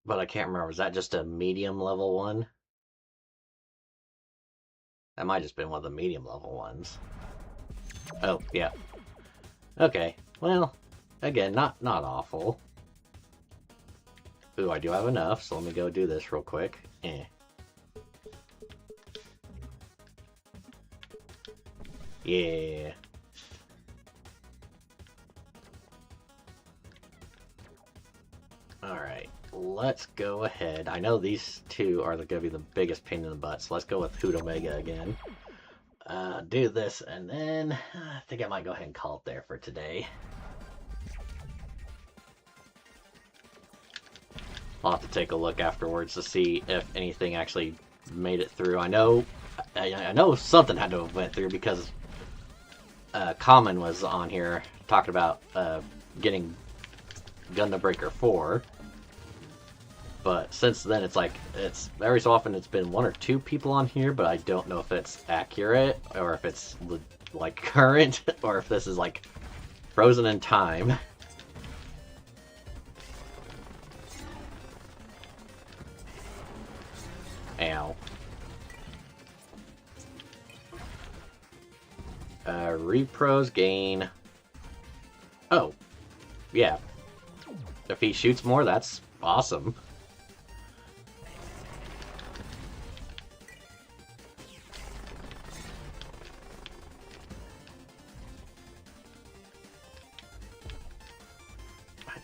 Speaker 1: But I can't remember, was that just a medium level one? That might have just been one of the medium level ones. Oh, yeah. Okay, well... Again, not awful. Ooh, I do have enough, so let me go do this real quick. Yeah. Alright, let's go ahead. I know these two are going to be the biggest pain in the butt, so let's go with Hoot Omega again. Do this, and then I think I might go ahead and call it there for today. I'll have to take a look afterwards to see if anything actually made it through. I know something had to have went through because Common was on here talking about getting Gundam Breaker 4. But since then, it's like, every so often it's been one or two people on here, but I don't know if it's accurate or if it's like current or if this is like frozen in time. Ow. Repros gain... Oh. Yeah. If he shoots more, that's awesome.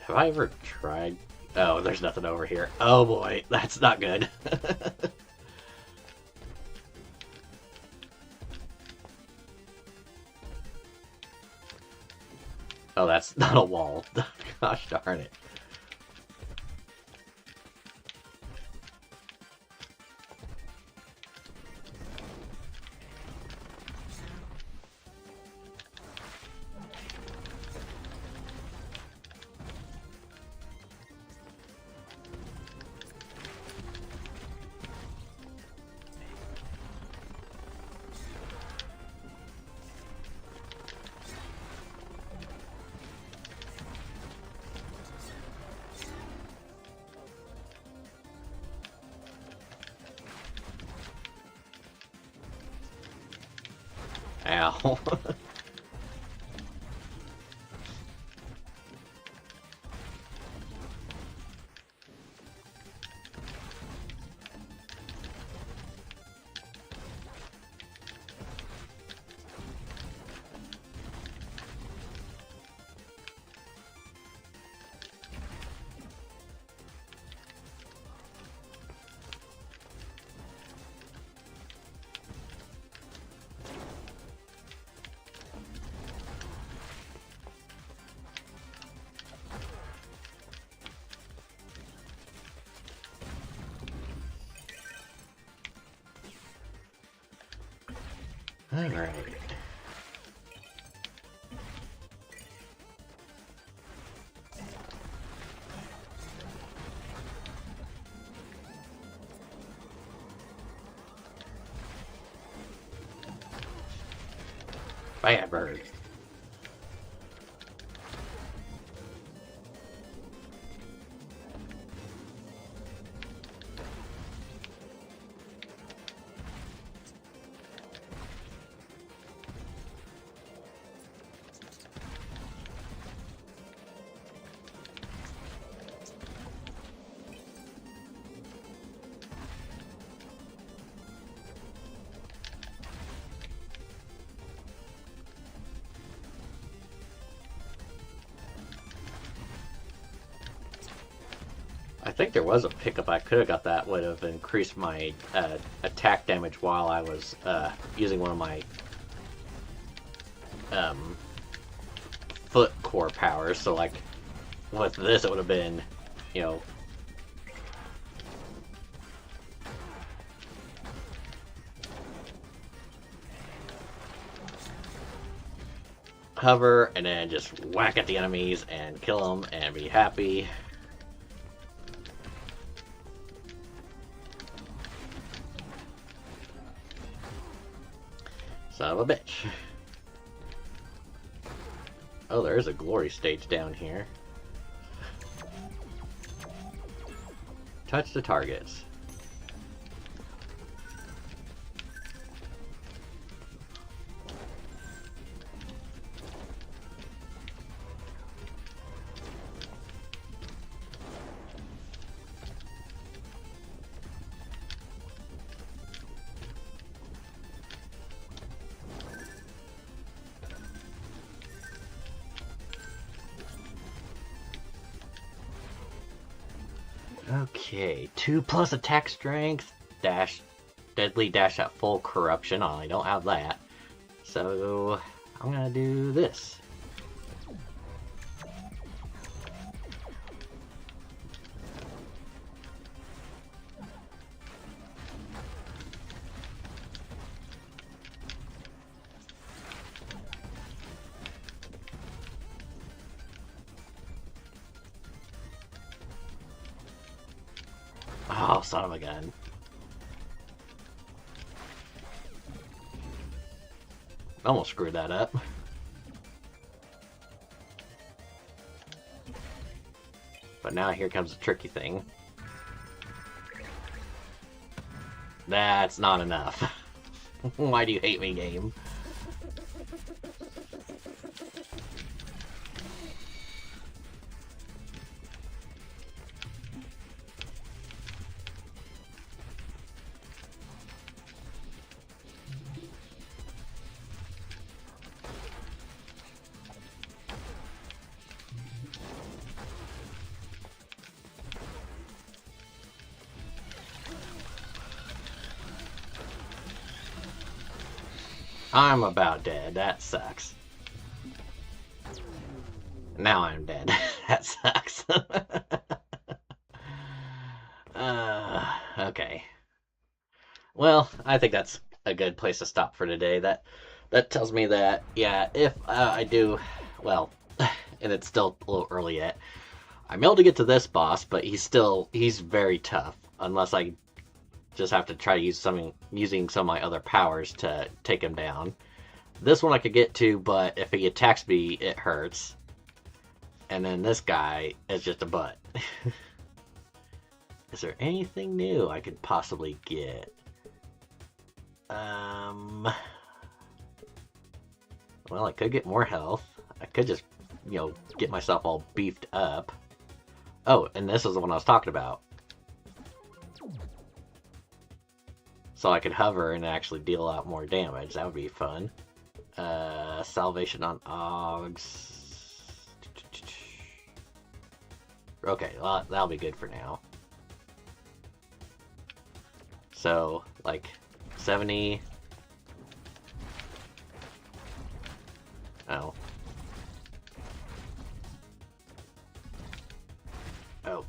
Speaker 1: Have I ever tried... Oh, there's nothing over here. Oh boy, that's not good. Oh, that's not a wall. Gosh darn it. Ow. Alright. Bad bird. I think there was a pickup I could have got that would have increased my attack damage while I was using one of my foot core powers. So like with this it would have been, you know, hover and then just whack at the enemies and kill them and be happy. Son of a bitch. Oh, there's a glory stage down here. Touch the targets. Okay, 2+ attack strength, dash, deadly dash at full corruption. Oh, I don't have that. So, I'm gonna do this. Oh, son of a gun. Almost screwed that up. But now here comes the tricky thing. That's not enough. Why do you hate me, game? I'm about dead. That sucks. Now I'm dead. That sucks. Okay. Well, I think that's a good place to stop for today. That tells me that, yeah, if I do, well, and it's still a little early yet, I'm able to get to this boss, but he's very tough. Unless I just have to try to using some of my other powers to take him down. This one I could get to, but if he attacks me, it hurts. And then this guy is just a butt. Is there anything new I could possibly get? Well, I could get more health. I could just, get myself all beefed up. Oh, and this is the one I was talking about. So I could hover and actually deal out more damage. That would be fun. Salvation on Oggs. Okay, well, that'll be good for now. So, like, 70. Oh. Oh.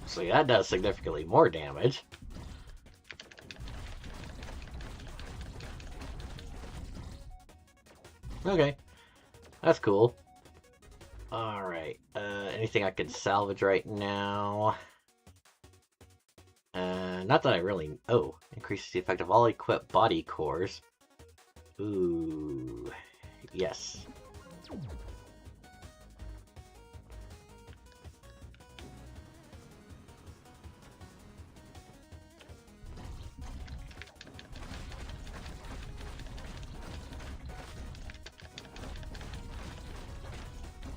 Speaker 1: So yeah, that does significantly more damage. Okay. That's cool. Alright. Anything I can salvage right now? Not that I really... Oh, increases the effect of all equipped body cores. Ooh. Yes.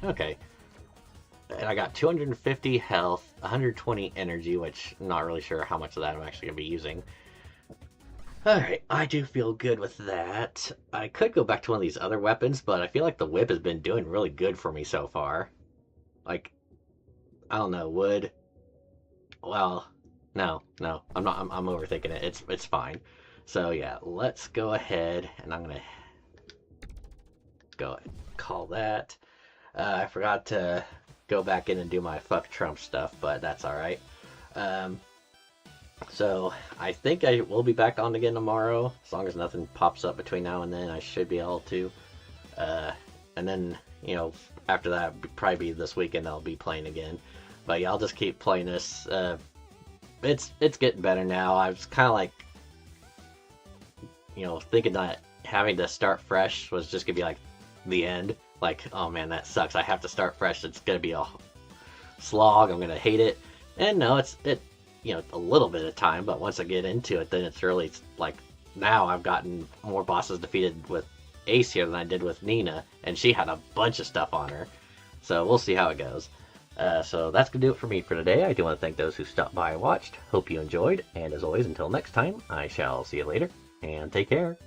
Speaker 1: Okay. And I got 250 health, 120 energy, which I'm not really sure how much of that I'm actually going to be using. Alright, I do feel good with that. I could go back to one of these other weapons, but I feel like the whip has been doing really good for me so far. Like, I don't know, wood. Well, no, I'm not. I'm overthinking it. It's fine. So yeah, let's go ahead, and I'm gonna go ahead and call that. I forgot to go back in and do my fuck Trump stuff, but that's all right. So I think I will be back on again tomorrow, as long as nothing pops up between now and then. I should be able to. And then after that, probably be this weekend I'll be playing again. But yeah, I'll just keep playing this. It's getting better now. I was kind of like, thinking that having to start fresh was just gonna be like the end. Like, oh man, that sucks. I have to start fresh. It's gonna be a slog. I'm gonna hate it. And no, it's a little bit of time, but once I get into it, then it's really like now I've gotten more bosses defeated with Ace here than I did with Nina, and she had a bunch of stuff on her. So we'll see how it goes. So that's gonna do it for me for today. I do want to thank those who stopped by and watched. Hope you enjoyed, and as always, until next time, I shall see you later, and take care.